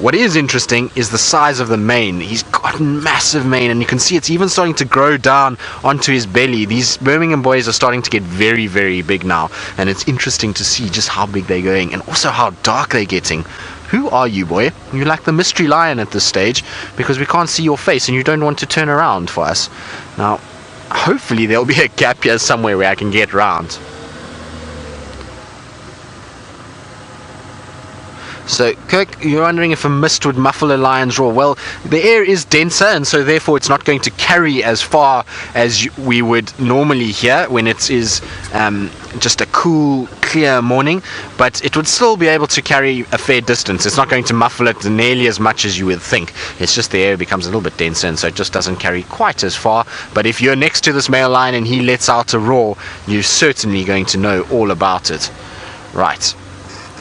What is interesting is the size of the mane. He's got massive mane, and you can see it's even starting to grow down onto his belly. These Birmingham boys are starting to get very, very big now, and it's interesting to see just how big they're going and also how dark they're getting. Who are you, boy? You're like the mystery lion at this stage because we can't see your face and you don't want to turn around for us. Now, hopefully there'll be a gap here somewhere where I can get round. So, Kirk, you're wondering if a mist would muffle a lion's roar. Well, the air is denser, and so therefore it's not going to carry as far as we would normally hear when it is just a cool, clear morning, but it would still be able to carry a fair distance. It's not going to muffle it nearly as much as you would think. It's just the air becomes a little bit denser, and so it just doesn't carry quite as far. But if you're next to this male lion and he lets out a roar, you're certainly going to know all about it. Right.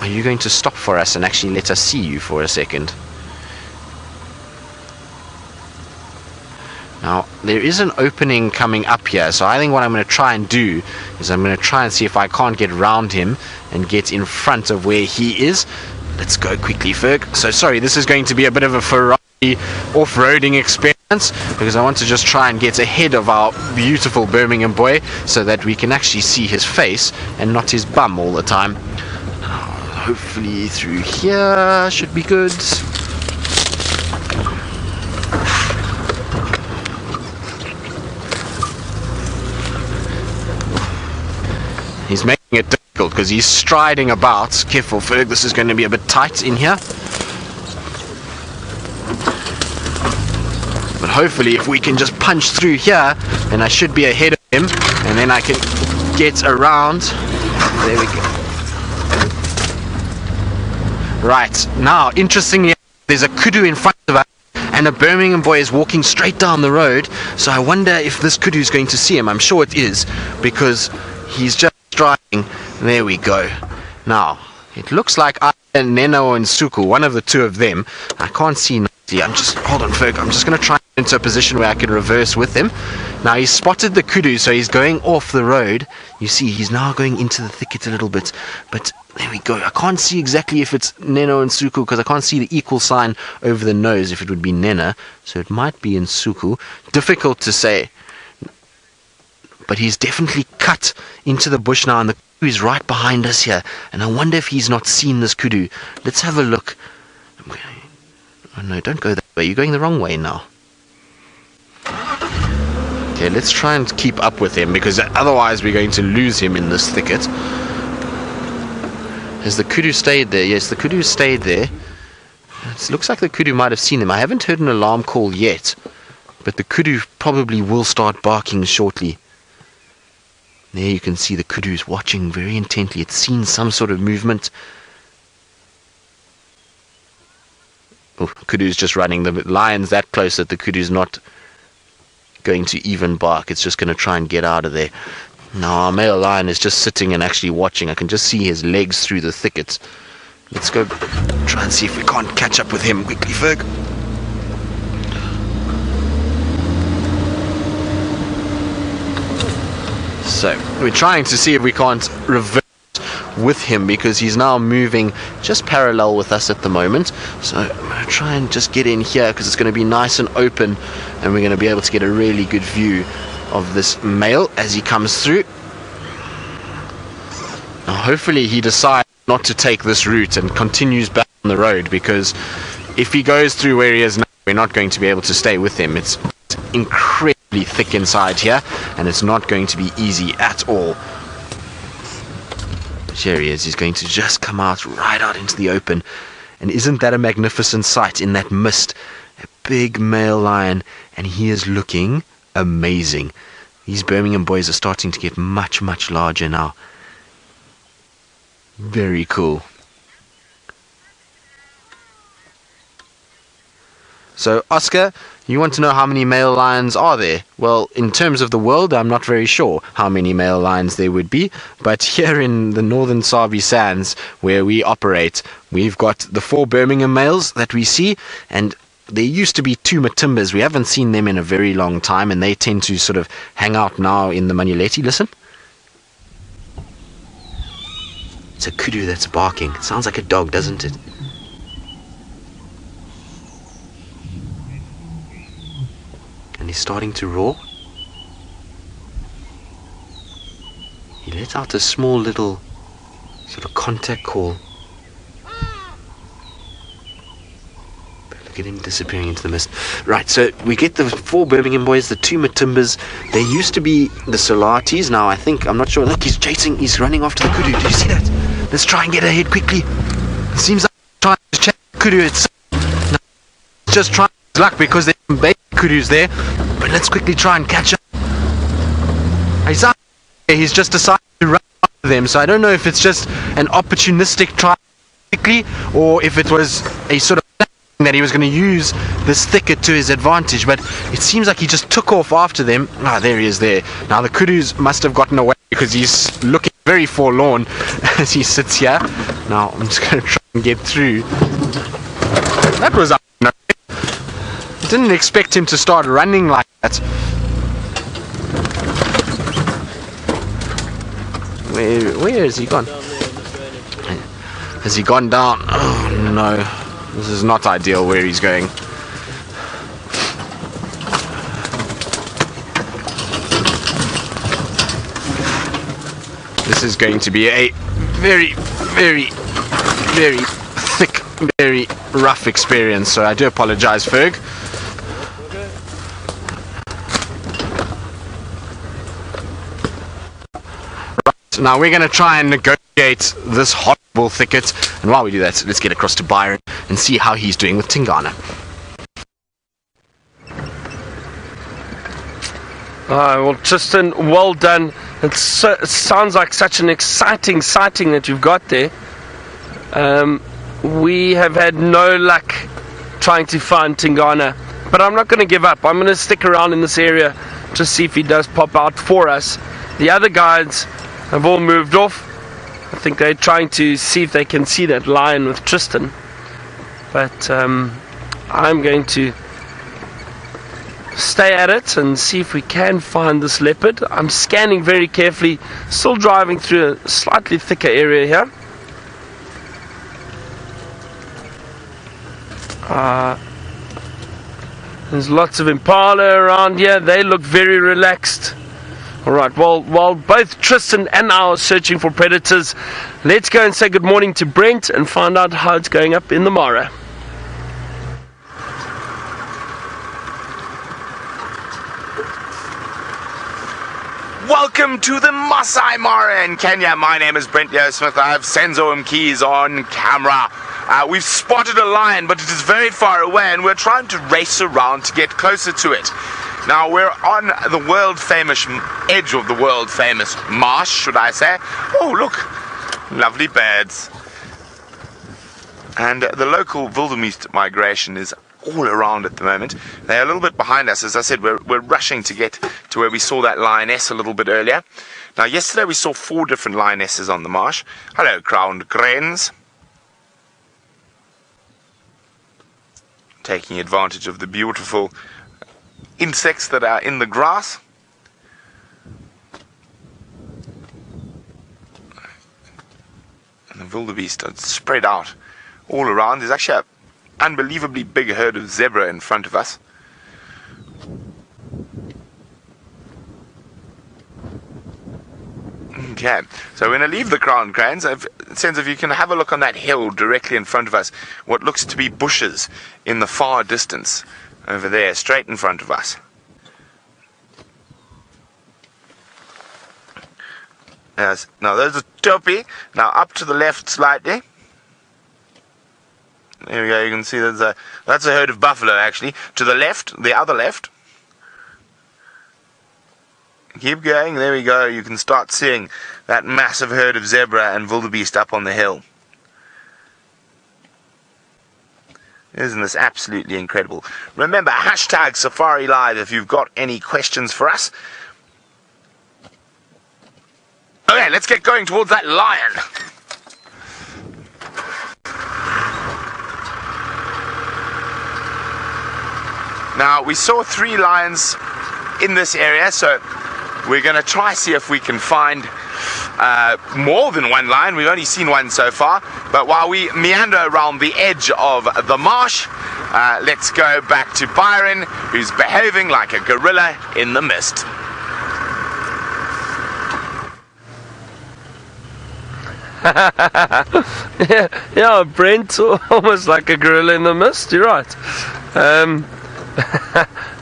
Are you going to stop for us and actually let us see you for a second? Now, there is an opening coming up here, so I think what I'm going to try and do is I'm going to try and see if I can't get around him and get in front of where he is. Let's go quickly, Ferg. So, sorry, this is going to be a bit of a Ferrari off-roading experience because I want to just try and get ahead of our beautiful Birmingham boy so that we can actually see his face and not his bum all the time. Hopefully through here should be good. He's making it difficult because he's striding about. Careful, Ferg, this is going to be a bit tight in here. But hopefully if we can just punch through here, then I should be ahead of him, and then I can get around. There we go. Right, now, interestingly, there's a kudu in front of us, and a Birmingham boy is walking straight down the road, so I wonder if this kudu is going to see him. I'm sure it is, because he's just striding. There we go. Now, it looks like either Nhenha or Nsuku, one of the two of them. I can't see nicely. Hold on, Ferg, I'm just going to try into a position where I can reverse with him. Now, he's spotted the kudu, so he's going off the road. You see, he's now going into the thicket a little bit, but there we go. I can't see exactly if it's Nhenha or Nsuku because I can't see the equal sign over the nose if it would be Nhenha, so it might be Nsuku. Difficult to say, but he's definitely cut into the bush now, and the kudu is right behind us here, and I wonder if he's not seen this kudu. Let's have a look. Oh no, don't go that way. You're going the wrong way now. Okay, let's try and keep up with him because otherwise we're going to lose him in this thicket. Has the kudu stayed there? Yes, the kudu stayed there. It looks like the kudu might have seen them. I haven't heard an alarm call yet, but the kudu probably will start barking shortly. There you can see the kudu's watching very intently. It's seen some sort of movement. Oh, kudu's just running. The lion's that close that the kudu's not going to even bark. It's just going to try and get out of there. Now our male lion is just sitting and actually watching. I can just see his legs through the thicket. Let's go try and see if we can't catch up with him quickly, Ferg. So we're trying to see if we can't reverse with him, because he's now moving just parallel with us at the moment. So I'm going to try and just get in here, because it's going to be nice and open, and we're going to be able to get a really good view of this male as he comes through. Now hopefully he decides not to take this route and continues back on the road, because if he goes through where he is now, we're not going to be able to stay with him. It's incredibly thick inside here, and it's not going to be easy at all. Here he is. He's going to just come out right out into the open, and isn't that a magnificent sight in that mist? A big male lion, and he is looking amazing. These Birmingham boys are starting to get much larger now. Very cool. So Oscar, you want to know how many male lions are there? Well, in terms of the world, I'm not very sure how many male lions there would be, but here in the northern Sabi Sands where we operate, we've got the 4 Birmingham males that we see, and there used to be 2 Matimbas. We haven't seen them in a very long time, and they tend to sort of hang out now in the Manuleti. Listen. It's a kudu that's barking. It sounds like a dog, doesn't it? And he's starting to roar. He let out a small little sort of contact call. Look at him disappearing into the mist. Right, so we get the 4 Birmingham boys, the 2 Matimbas. There used to be the Solatis. Now I think, I'm not sure. Look, he's running after the kudu. Do you see that? Let's try and get ahead quickly. It seems like he's trying to check the kudu itself. No, just trying his luck, because there's some baby kudus there. But let's quickly try and catch up. He's just decided to run after them. So I don't know if it's just an opportunistic try quickly, or if it was a sort of that he was going to use this thicket to his advantage, but it seems like he just took off after them. There he is there. Now the kudus must have gotten away, because he's looking very forlorn as he sits here. Now I'm just going to try and get through. That was didn't expect him to start running like that. Where has he gone? Has he gone down? Oh no. This is not ideal where he's going. This is going to be a very thick, very rough experience, so I do apologize, Ferg. Right, now we're going to try and negotiate this horrible thicket, and while we do that, let's get across to Byron and see how he's doing with Tingana. Well, Tristan, well done. It sounds like such an exciting sighting that you've got there. We have had no luck trying to find Tingana, but I'm not going to give up. I'm going to stick around in this area to see if he does pop out for us. The other guides have all moved off. I think they're trying to see if they can see that lion with Tristan. But I'm going to stay at it and see if we can find this leopard. I'm scanning very carefully, still driving through a slightly thicker area here. There's lots of Impala around here. They look very relaxed. Alright, well, while both Tristan and I are searching for predators, let's go and say good morning to Brent and find out how it's going up in the Mara. Welcome to the Masai Mara in Kenya. My name is Brent Smith. I have Senzo Mkeys on camera. We've spotted a lion, but it is very far away, and we're trying to race around to get closer to it. Now, we're on the world-famous edge of the world-famous marsh, should I say. Oh, look, lovely birds. And the local wildebeest migration is all around at the moment. They're a little bit behind us. As I said, we're rushing to get to where we saw that lioness a little bit earlier. Now, yesterday we saw 4 different lionesses on the marsh. Hello, crowned cranes. Taking advantage of the beautiful insects that are in the grass. And the wildebeest are spread out all around. There's actually an unbelievably big herd of zebra in front of us. Okay, so we're going to leave the crowned cranes. Sense if you can have a look on that hill directly in front of us, what looks to be bushes in the far distance over there, straight in front of us. Yes, now there's a topi. Now up to the left slightly. There we go, you can see that's a herd of buffalo actually. To the left, the other left. Keep going, there we go, you can start seeing that massive herd of zebra and wildebeest up on the hill. Isn't this absolutely incredible? Remember, hashtag Safari Live if you've got any questions for us. Okay, let's get going towards that lion. Now, we saw 3 lions in this area, so we're going to try see if we can find more than 1 lion. We've only seen 1 so far, but while we meander around the edge of the marsh, let's go back to Byron, who's behaving like a gorilla in the mist. yeah, Brent, almost like a gorilla in the mist, you're right.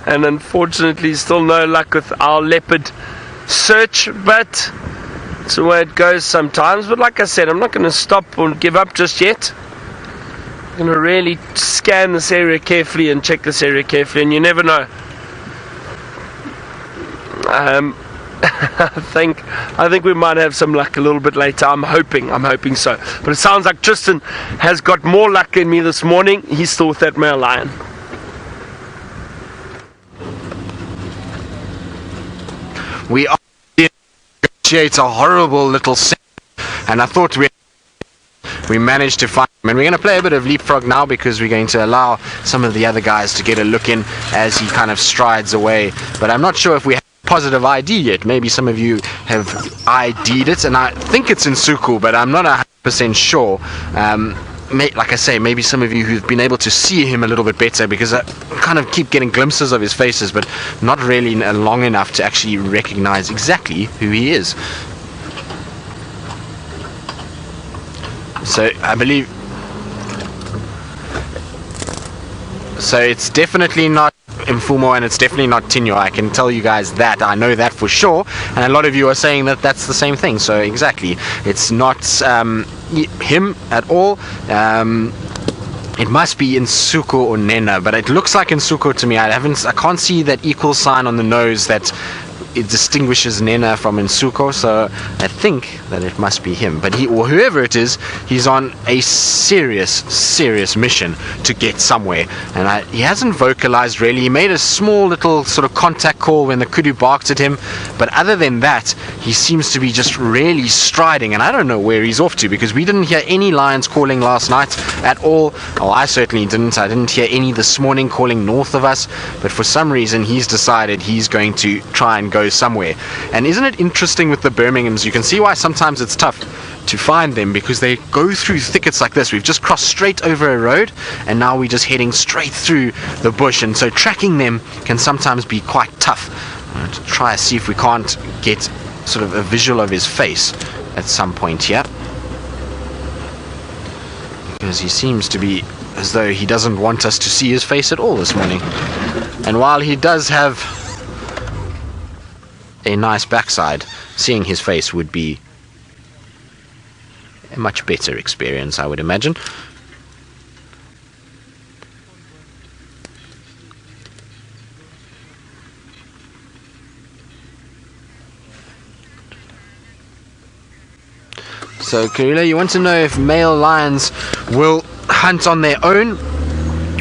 And unfortunately still no luck with our leopard search, but it's the way it goes sometimes. But like I said, I'm not going to stop or give up just yet. I'm going to really scan this area carefully and check this area carefully, and you never know. I think we might have some luck a little bit later. I'm hoping so. But it sounds like Tristan has got more luck than me this morning. He's still with that male lion. We are negotiate a horrible little set, and I thought we managed to find him. And we're going to play a bit of leapfrog now because we're going to allow some of the other guys to get a look in as he kind of strides away. But I'm not sure if we have positive ID yet. Maybe some of you have ID'd it, and I think it's in Suku, but I'm not 100% sure. Like I say, maybe some of you who've been able to see him a little bit better, because I kind of keep getting glimpses of his faces, but not really long enough to actually recognize exactly who he is. So I believe, so it's definitely not Mfumo, and it's definitely not Nhenha. I can tell you guys that. I know that for sure, and a lot of you are saying that that's the same thing. So exactly, it's not him at all. It must be Nsuku or Nhenha, but it looks like Nsuku to me. I can't see that equal sign on the nose that it distinguishes Nhenha from Nsuku, so I think that it must be him. But he, or whoever it is, he's on a serious mission to get somewhere, and he hasn't vocalized really. He made a small little sort of contact call when the kudu barked at him, but other than that, he seems to be just really striding, and I don't know where he's off to, because we didn't hear any lions calling last night at all. Oh, I certainly didn't. I didn't hear any this morning calling north of us, but for some reason he's decided he's going to try and go somewhere. And isn't it interesting with the Birminghams? You can see why sometimes it's tough to find them, because they go through thickets like this. We've just crossed straight over a road, and now we're just heading straight through the bush, and so tracking them can sometimes be quite tough. I'm going to try to see if we can't get sort of a visual of his face at some point here, because he seems to be as though he doesn't want us to see his face at all this morning. And while he does have a nice backside, seeing his face would be a much better experience, I would imagine. So Karila, you want to know if male lions will hunt on their own,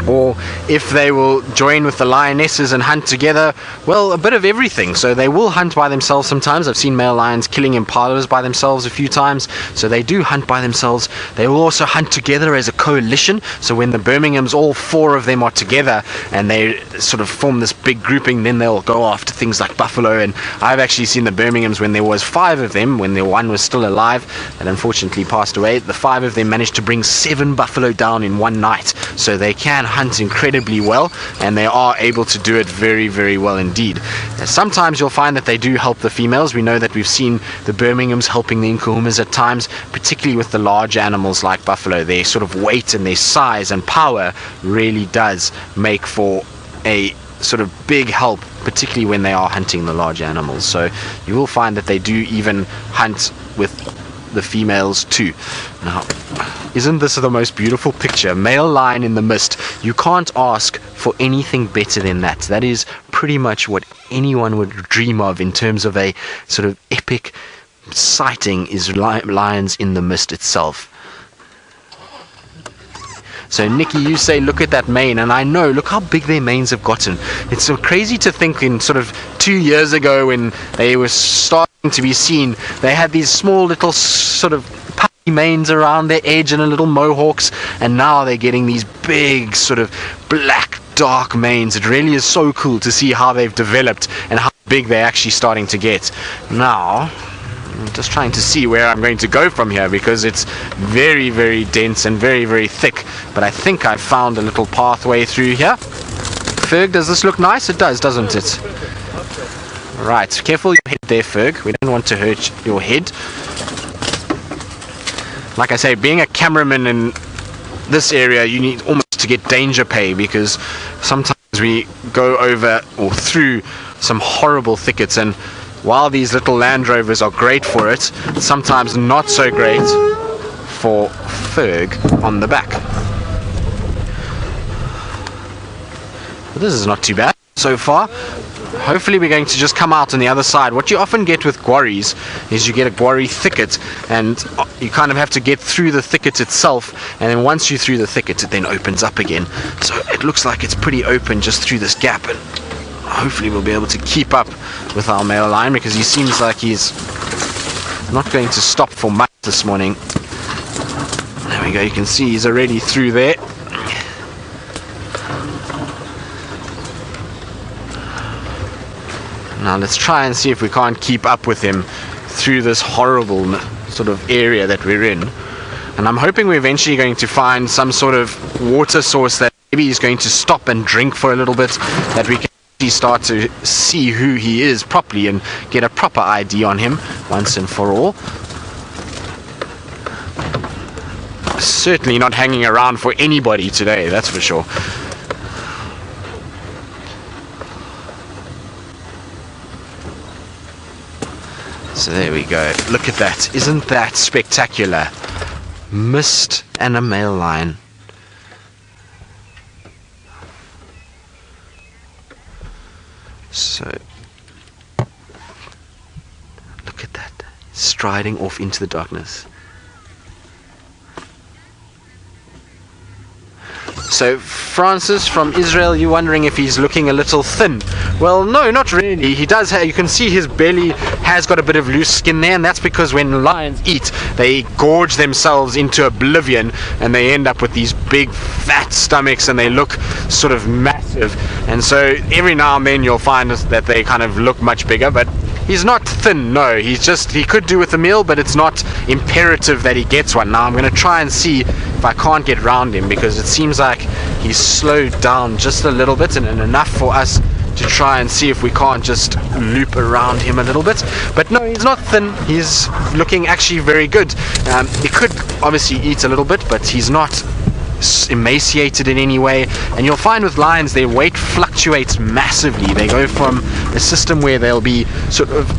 or if they will join with the lionesses and hunt together. Well, a bit of everything. So they will hunt by themselves sometimes. I've seen male lions killing impalas by themselves a few times. So they do hunt by themselves. They will also hunt together as a coalition. So when the Birminghams, all 4 of them are together and they sort of form this big grouping, then they'll go after things like buffalo. And I've actually seen the Birminghams when there was 5 of them, when the one was still alive and unfortunately passed away. The 5 of them managed to bring 7 buffalo down in one night. So they can hunt incredibly well, and they are able to do it very, very well indeed. Sometimes you'll find that they do help the females. We know that we've seen the Birminghams helping the Nkuhumas at times, particularly with the large animals like buffalo. Their sort of weight and their size and power really does make for a sort of big help, particularly when they are hunting the large animals. So you will find that they do even hunt with the females too. Now, isn't this the most beautiful picture? Male lion in the mist. You can't ask for anything better than that. That is pretty much what anyone would dream of in terms of a sort of epic sighting, is lions in the mist itself. So Nikki, you say look at that mane, and I know, look how big their manes have gotten. It's so crazy to think in sort of 2 years ago when they were starting to be seen, they had these small little sort of puffy manes around their edge and a little mohawks, and now they're getting these big sort of black dark manes. It really is so cool to see how they've developed and how big they're actually starting to get. Now I'm just trying to see where I'm going to go from here, because it's very, very dense and very, very thick, but I think I've found a little pathway through here. Ferg, does this look nice? It does, doesn't it? Right, careful your head there, Ferg. We don't want to hurt your head. Like I say, being a cameraman in this area, you need almost to get danger pay, because sometimes we go over or through some horrible thickets, and while these little Land Rovers are great for it, sometimes not so great for Ferg on the back. But this is not too bad so far. Hopefully we're going to just come out on the other side. What you often get with quarries is you get a quarry thicket, and you kind of have to get through the thicket itself, and then once you're through the thicket it then opens up again. So it looks like it's pretty open just through this gap, and hopefully we'll be able to keep up with our male lion, because he seems like he's not going to stop for much this morning. There we go, you can see he's already through there. Now let's try and see if we can't keep up with him through this horrible sort of area that we're in. And I'm hoping we're eventually going to find some sort of water source that maybe he's going to stop and drink for a little bit, that we can start to see who he is properly and get a proper ID on him once and for all. Certainly not hanging around for anybody today, that's for sure. So there we go. Look at that. Isn't that spectacular? Mist and a male lion. So look at that, striding off into the darkness. So Francis from Israel, you're wondering if he's looking a little thin. Well, no, not really. He does have, you can see his belly has got a bit of loose skin there, and that's because when lions eat, they gorge themselves into oblivion, and they end up with these big fat stomachs, and they look sort of massive. And so every now and then you'll find that they kind of look much bigger, but he's not thin, no. He's just, he could do with a meal, but it's not imperative that he gets one. Now I'm going to try and see if I can't get round him, because it seems like he's slowed down just a little bit, and enough for us to try and see if we can't just loop around him a little bit. But no, he's not thin. He's looking actually very good. He could obviously eat a little bit, but he's not emaciated in any way. And you'll find with lions, their weight fluctuates massively. They go from a system where they'll be sort of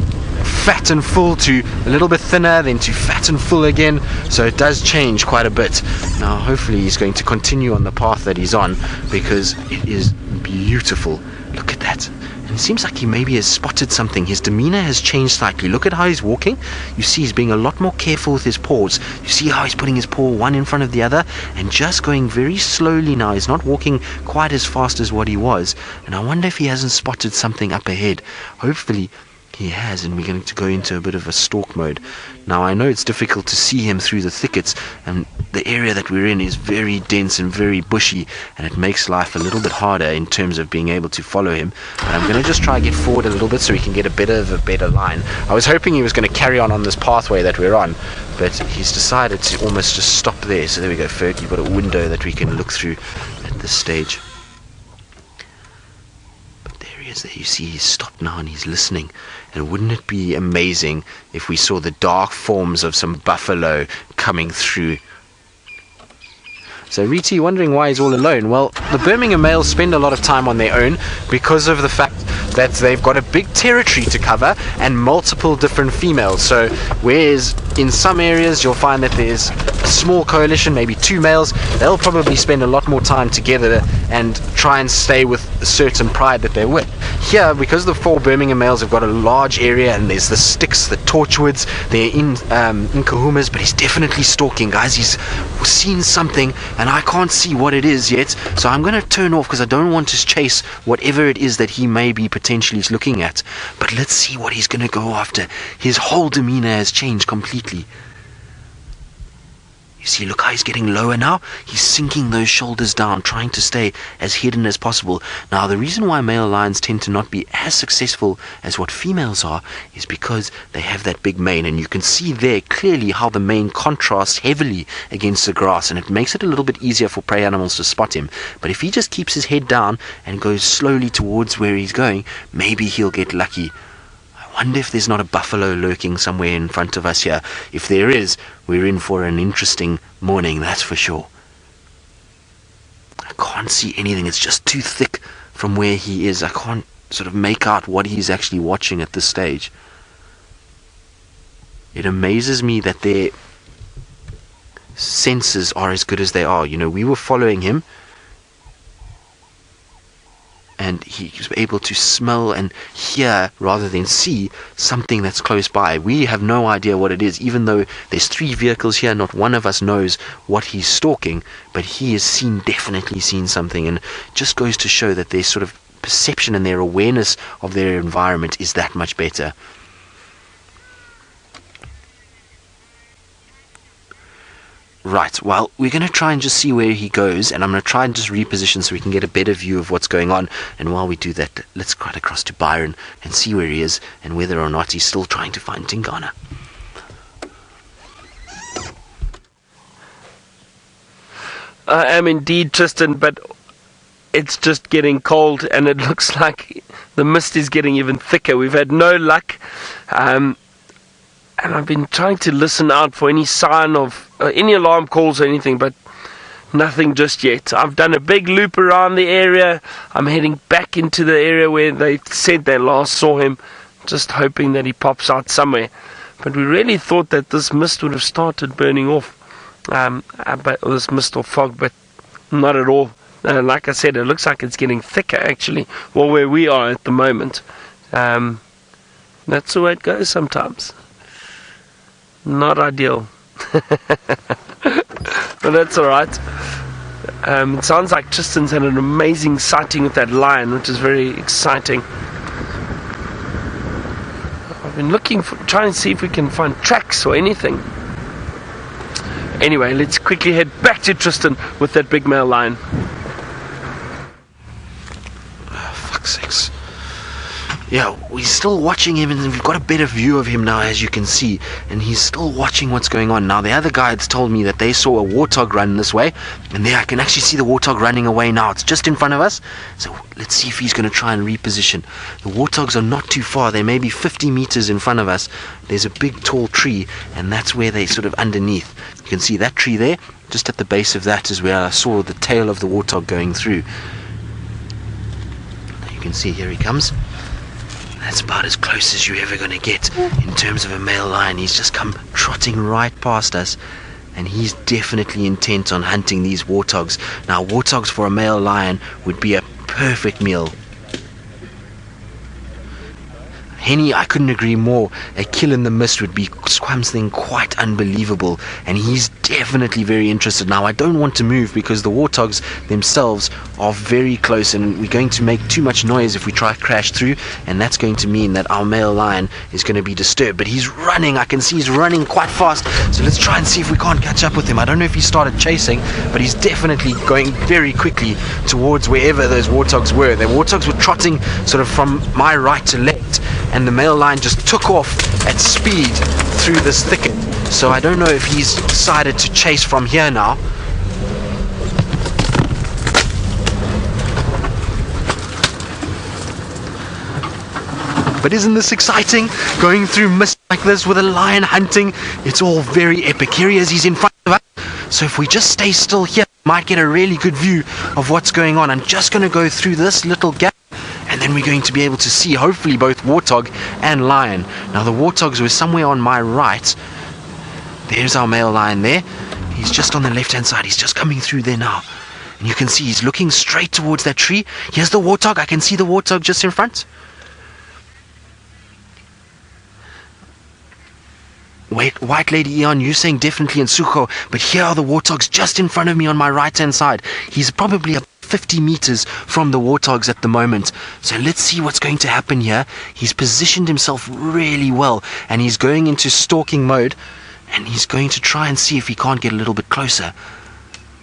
fat and full to a little bit thinner, then to fat and full again. So it does change quite a bit. Now hopefully he's going to continue on the path that he's on, because it is beautiful. Look at that. And it seems like he maybe has spotted something. His demeanor has changed slightly. Look at how he's walking. You see he's being a lot more careful with his paws. You see how he's putting his paw one in front of the other and just going very slowly now. He's not walking quite as fast as what he was. And I wonder if he hasn't spotted something up ahead. Hopefully he has, and we're going to go into a bit of a stalk mode. Now I know it's difficult to see him through the thickets, and the area that we're in is very dense and very bushy, and it makes life a little bit harder in terms of being able to follow him. But I'm going to just try to get forward a little bit so we can get a bit of a better line. I was hoping he was going to carry on this pathway that we're on, but he's decided to almost just stop there. So there we go, Ferg, you've got a window that we can look through at this stage. There you see he's stopped now and he's listening. And wouldn't it be amazing if we saw the dark forms of some buffalo coming through? So Riti wondering why he's all alone. Well, the Birmingham males spend a lot of time on their own because of the fact that they've got a big territory to cover and multiple different females. So whereas in some areas you'll find that there's a small coalition, maybe 2 males, they'll probably spend a lot more time together and try and stay with a certain pride that they're with. Here, because the 4 Birmingham males have got a large area, and there's the sticks, the torchwoods, they're in kahumas, but he's definitely stalking, guys. He's seen something and I can't see what it is yet, so I'm going to turn off because I don't want to chase whatever it is that he may be potentially looking at. But let's see what he's going to go after. His whole demeanor has changed completely. You see, look how he's getting lower now. He's sinking those shoulders down, trying to stay as hidden as possible. Now, the reason why male lions tend to not be as successful as what females are is because they have that big mane. And you can see there clearly how the mane contrasts heavily against the grass. And it makes it a little bit easier for prey animals to spot him. But if he just keeps his head down and goes slowly towards where he's going, maybe he'll get lucky. I wonder if there's not a buffalo lurking somewhere in front of us here. If there is, we're in for an interesting morning, that's for sure. I can't see anything. It's just too thick from where he is. I can't sort of make out what he's actually watching at this stage. It amazes me that their senses are as good as they are. You know, we were following him, and he was able to smell and hear rather than see something that's close by. We have no idea what it is, even though there's 3 vehicles here. Not one of us knows what he's stalking, but he has definitely seen something, and it just goes to show that their sort of perception and their awareness of their environment is that much better. Right, well, we're going to try and just see where he goes, and I'm going to try and just reposition so we can get a better view of what's going on. And while we do that, let's cut across to Byron and see where he is and whether or not he's still trying to find Tingana. I am indeed, Tristan, but it's just getting cold and it looks like the mist is getting even thicker. We've had no luck. And I've been trying to listen out for any sign of any alarm calls or anything, but nothing just yet. I've done a big loop around the area. I'm heading back into the area where they said they last saw him, just hoping that he pops out somewhere. But we really thought that this mist would have started burning off, but this mist or fog, but not at all. Like I said, it looks like it's getting thicker actually, well, where we are at the moment. That's the way it goes sometimes. Not ideal. But that's alright. It sounds like Tristan's had an amazing sighting with that lion, which is very exciting. I've been looking for, trying to see if we can find tracks or anything. Anyway, let's quickly head back to Tristan with that big male lion. Fuck's sakes. Yeah, we're still watching him, and we've got a better view of him now, as you can see, and he's still watching what's going on. Now, the other guides told me that they saw a warthog run this way, and there I can actually see the warthog running away now. It's just in front of us, so let's see if he's going to try and reposition. The warthogs are not too far. They may be 50 meters in front of us. There's a big tall tree, and that's where they're sort of underneath. You can see that tree there. Just at the base of that is where I saw the tail of the warthog going through. Now you can see, here he comes. That's about as close as you're ever going to get in terms of a male lion. He's just come trotting right past us, and he's definitely intent on hunting these warthogs. Now, warthogs for a male lion would be a perfect meal. Henny, I couldn't agree more. A kill in the mist would be something quite unbelievable, and he's definitely very interested. Now, I don't want to move because the warthogs themselves are very close, and we're going to make too much noise if we try to crash through, and that's going to mean that our male lion is going to be disturbed. But he's running. I can see he's running quite fast, so let's try and see if we can't catch up with him. I don't know if he started chasing, but he's definitely going very quickly towards wherever those warthogs were. The warthogs were trotting sort of from my right to left, and the male lion just took off at speed through this thicket. So I don't know if he's decided to chase from here now. But isn't this exciting? Going through mist like this with a lion hunting, it's all very epic. Here he is, he's in front of us. So if we just stay still here, we might get a really good view of what's going on. I'm just going to go through this little gap, and then we're going to be able to see hopefully both warthog and lion. Now the warthogs were somewhere on my right. There's our male lion there. He's just on the left hand side. He's just coming through there now. And you can see he's looking straight towards that tree. Here's the warthog. I can see the warthog just in front. Wait, White Lady Eon, you're saying definitely in Suko, but here are the warthogs just in front of me on my right hand side. He's probably 50 meters from the warthogs at the moment. So let's see what's going to happen here. He's positioned himself really well, and he's going into stalking mode, and he's going to try and see if he can't get a little bit closer.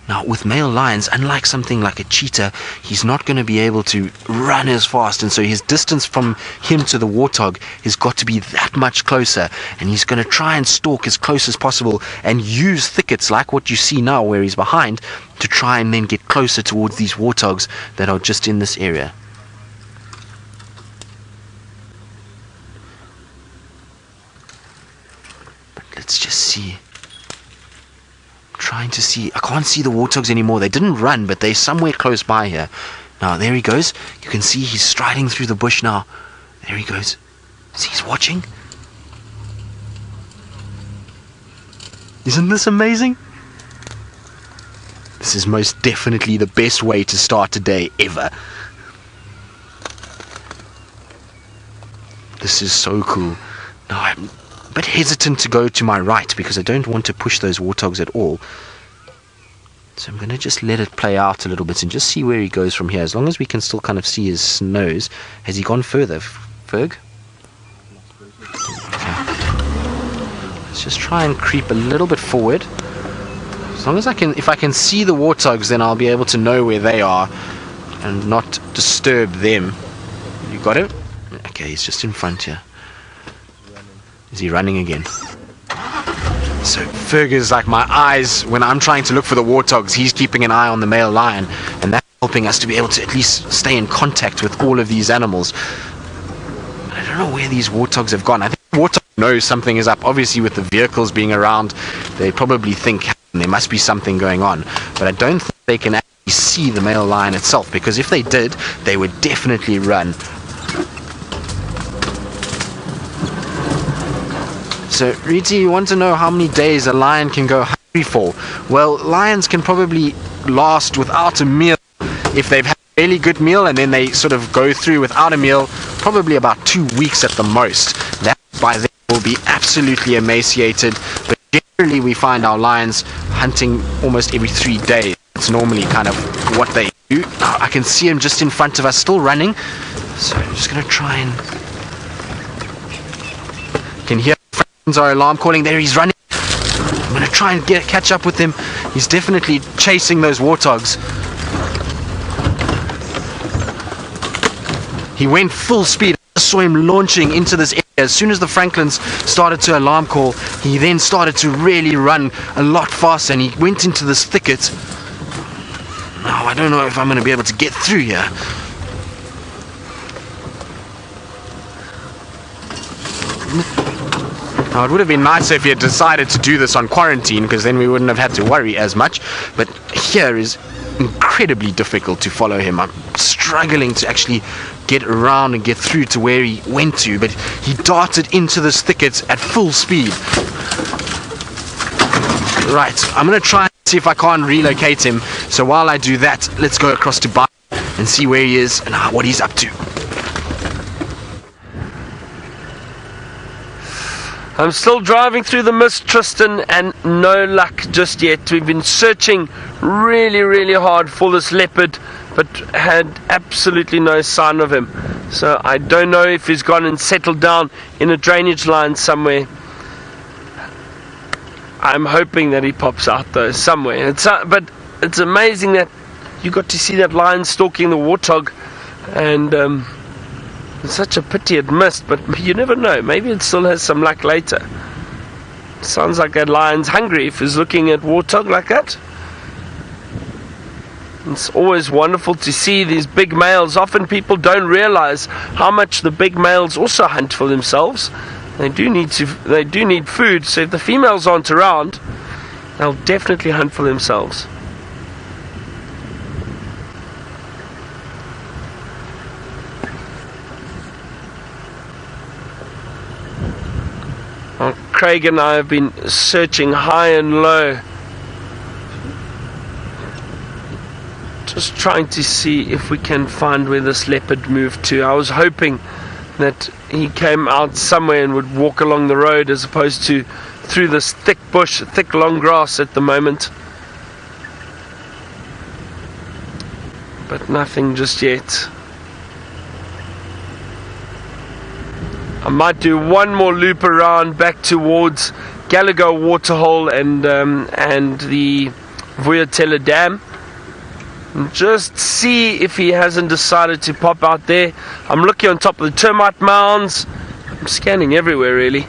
Now, with male lions, unlike something like a cheetah, he's not going to be able to run as fast, and so his distance from him to the warthog has got to be that much closer, and he's going to try and stalk as close as possible and use thickets like what you see now where he's behind to try and then get closer towards these warthogs that are just in this area. But let's just see. Trying to see. I can't see the warthogs anymore. They didn't run, but they're somewhere close by here. Now, there he goes. You can see he's striding through the bush now. There he goes. See, he's watching. Isn't this amazing? This is most definitely the best way to start a day ever. This is so cool. Now, I'm a bit hesitant to go to my right because I don't want to push those warthogs at all. So I'm going to just let it play out a little bit and just see where he goes from here. As long as we can still kind of see his nose. Has he gone further, Ferg? Okay. Let's just try and creep a little bit forward. As long as I can, if I can see the warthogs, then I'll be able to know where they are and not disturb them. You got him? Okay, he's just in front here. Is he running again? So Ferg is like my eyes when I'm trying to look for the warthogs. He's keeping an eye on the male lion, and that's helping us to be able to at least stay in contact with all of these animals. But I don't know where these warthogs have gone. I think warthog knows something is up. Obviously with the vehicles being around, they probably think there must be something going on. But I don't think they can actually see the male lion itself, because if they did, they would definitely run. So, Riti, you want to know how many days a lion can go hungry for? Well, lions can probably last without a meal if they've had a really good meal, and then they sort of go through without a meal, probably about 2 weeks at the most. That by then will be absolutely emaciated, but generally we find our lions hunting almost every 3 days. It's normally kind of what they do. Now, I can see him just in front of us, still running, so I'm just going to try and... You can hear our alarm calling. There, he's running. I'm going to try and catch up with him. He's definitely chasing those warthogs. He went full speed. I saw him launching into this area. As soon as the Franklins started to alarm call, he then started to really run a lot faster, and he went into this thicket. Now, I don't know if I'm going to be able to get through here. Now, it would have been nicer if he had decided to do this on quarantine, because then we wouldn't have had to worry as much. But here is incredibly difficult to follow him. I'm struggling to actually get around and get through to where he went to, but he darted into this thicket at full speed. Right, I'm going to try and see if I can't relocate him. So while I do that, let's go across to Byron and see where he is and what he's up to. I'm still driving through the mist, Tristan, and no luck just yet. We've been searching really, really hard for this leopard, but had absolutely no sign of him. So I don't know if he's gone and settled down in a drainage line somewhere. I'm hoping that he pops out though somewhere. But it's amazing that you got to see that lion stalking the warthog, and it's such a pity it missed, but you never know. Maybe it still has some luck later. Sounds like that lion's hungry if he's looking at warthog like that. It's always wonderful to see these big males. Often people don't realize how much the big males also hunt for themselves. They do need food, so if the females aren't around, they'll definitely hunt for themselves. Well, Craig and I have been searching high and low, just trying to see if we can find where this leopard moved to. I was hoping that he came out somewhere and would walk along the road as opposed to through this thick bush, thick long grass at the moment. But nothing just yet. I might do one more loop around back towards Gallagher Waterhole and the Vuyatela Dam. And just see if he hasn't decided to pop out there. I'm looking on top of the termite mounds. I'm scanning everywhere really.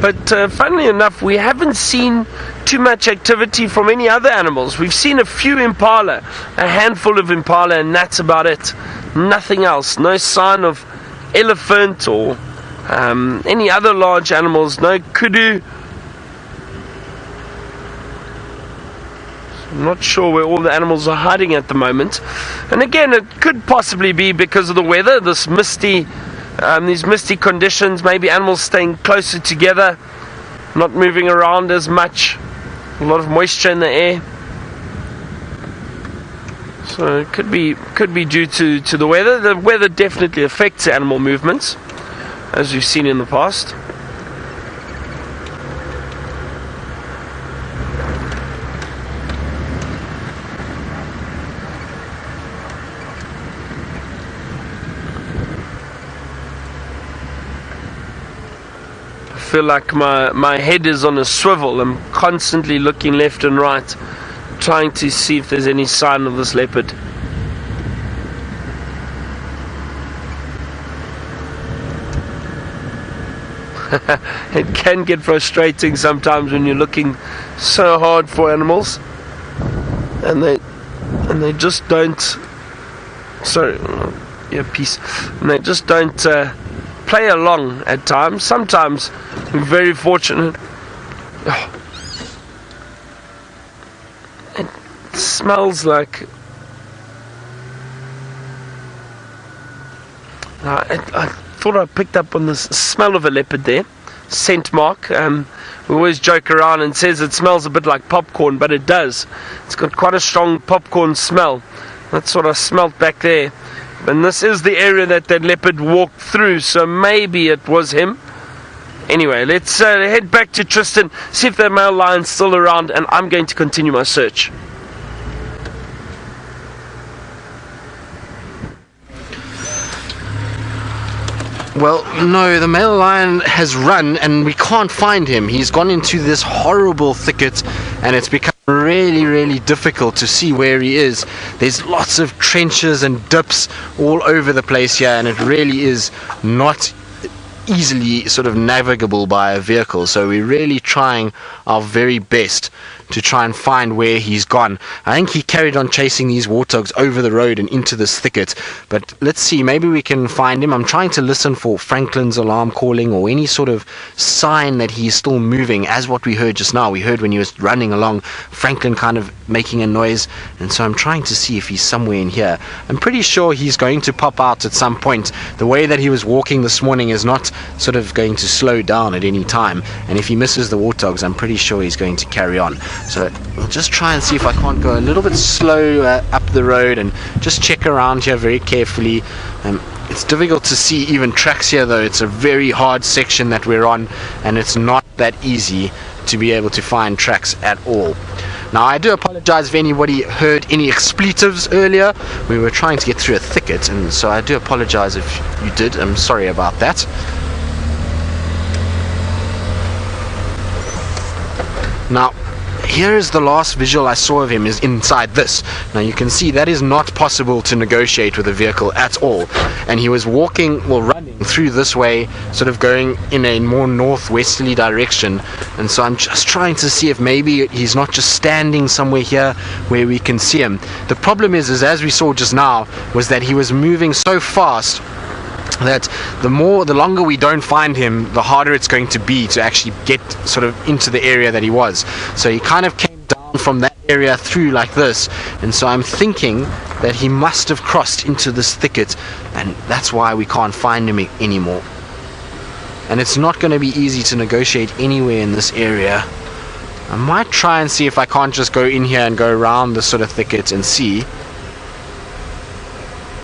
But funnily enough, we haven't seen too much activity from any other animals. We've seen a few impala, a handful of impala, and that's about it. Nothing else. No sign of elephant or any other large animals. No kudu. I'm not sure where all the animals are hiding at the moment. And again, it could possibly be because of the weather, this misty. These misty conditions, maybe animals staying closer together, not moving around as much, a lot of moisture in the air. So it could be due to the weather. The weather definitely affects animal movements, as we've seen in the past. I feel like my head is on a swivel. I'm constantly looking left and right, trying to see if there's any sign of this leopard. It can get frustrating sometimes when you're looking so hard for animals and they just don't, sorry, earpiece, and they just don't play along at times. Sometimes we're very fortunate. It smells like I thought I picked up on the smell of a leopard there. Scent mark. We always joke around and says it smells a bit like popcorn, but it does. It's got quite a strong popcorn smell. That's what I smelt back there. And this is the area that leopard walked through, so maybe it was him. Anyway, let's head back to Tristan, see if that male lion's still around, and I'm going to continue my search. Well, no, the male lion has run and we can't find him. He's gone into this horrible thicket and it's become really, really difficult to see where he is. There's lots of trenches and dips all over the place here, and it really is not easily sort of navigable by a vehicle. So we're really trying our very best to try and find where he's gone. I think he carried on chasing these warthogs over the road and into this thicket, but let's see, maybe we can find him. I'm trying to listen for Franklin's alarm calling or any sort of sign that he's still moving, as what we heard just now. We heard when he was running along, Franklin kind of making a noise, and so I'm trying to see if he's somewhere in here. I'm pretty sure he's going to pop out at some point. The way that he was walking this morning is not sort of going to slow down at any time, and if he misses the warthogs, I'm pretty sure he's going to carry on. So we'll just try and see if I can't go a little bit slow up the road and just check around here very carefully. It's difficult to see even tracks here though. It's a very hard section that we're on, and it's not that easy to be able to find tracks at all. Now I do apologize if anybody heard any expletives earlier. We were trying to get through a thicket, and so I do apologize if you did. I'm sorry about that. Now here is the last visual I saw of him, is inside this. Now you can see that is not possible to negotiate with a vehicle at all, and he was walking, well, running through this way, sort of going in a more northwesterly direction. And so I'm just trying to see if maybe he's not just standing somewhere here where we can see him. The problem is as we saw just now, was that he was moving so fast that the longer we don't find him, the harder it's going to be to actually get sort of into the area that he was. So he kind of came down from that area through like this, and so I'm thinking that he must have crossed into this thicket, and that's why we can't find him anymore. And it's not going to be easy to negotiate anywhere in this area. I might try and see if I can't just go in here and go around this sort of thicket and see.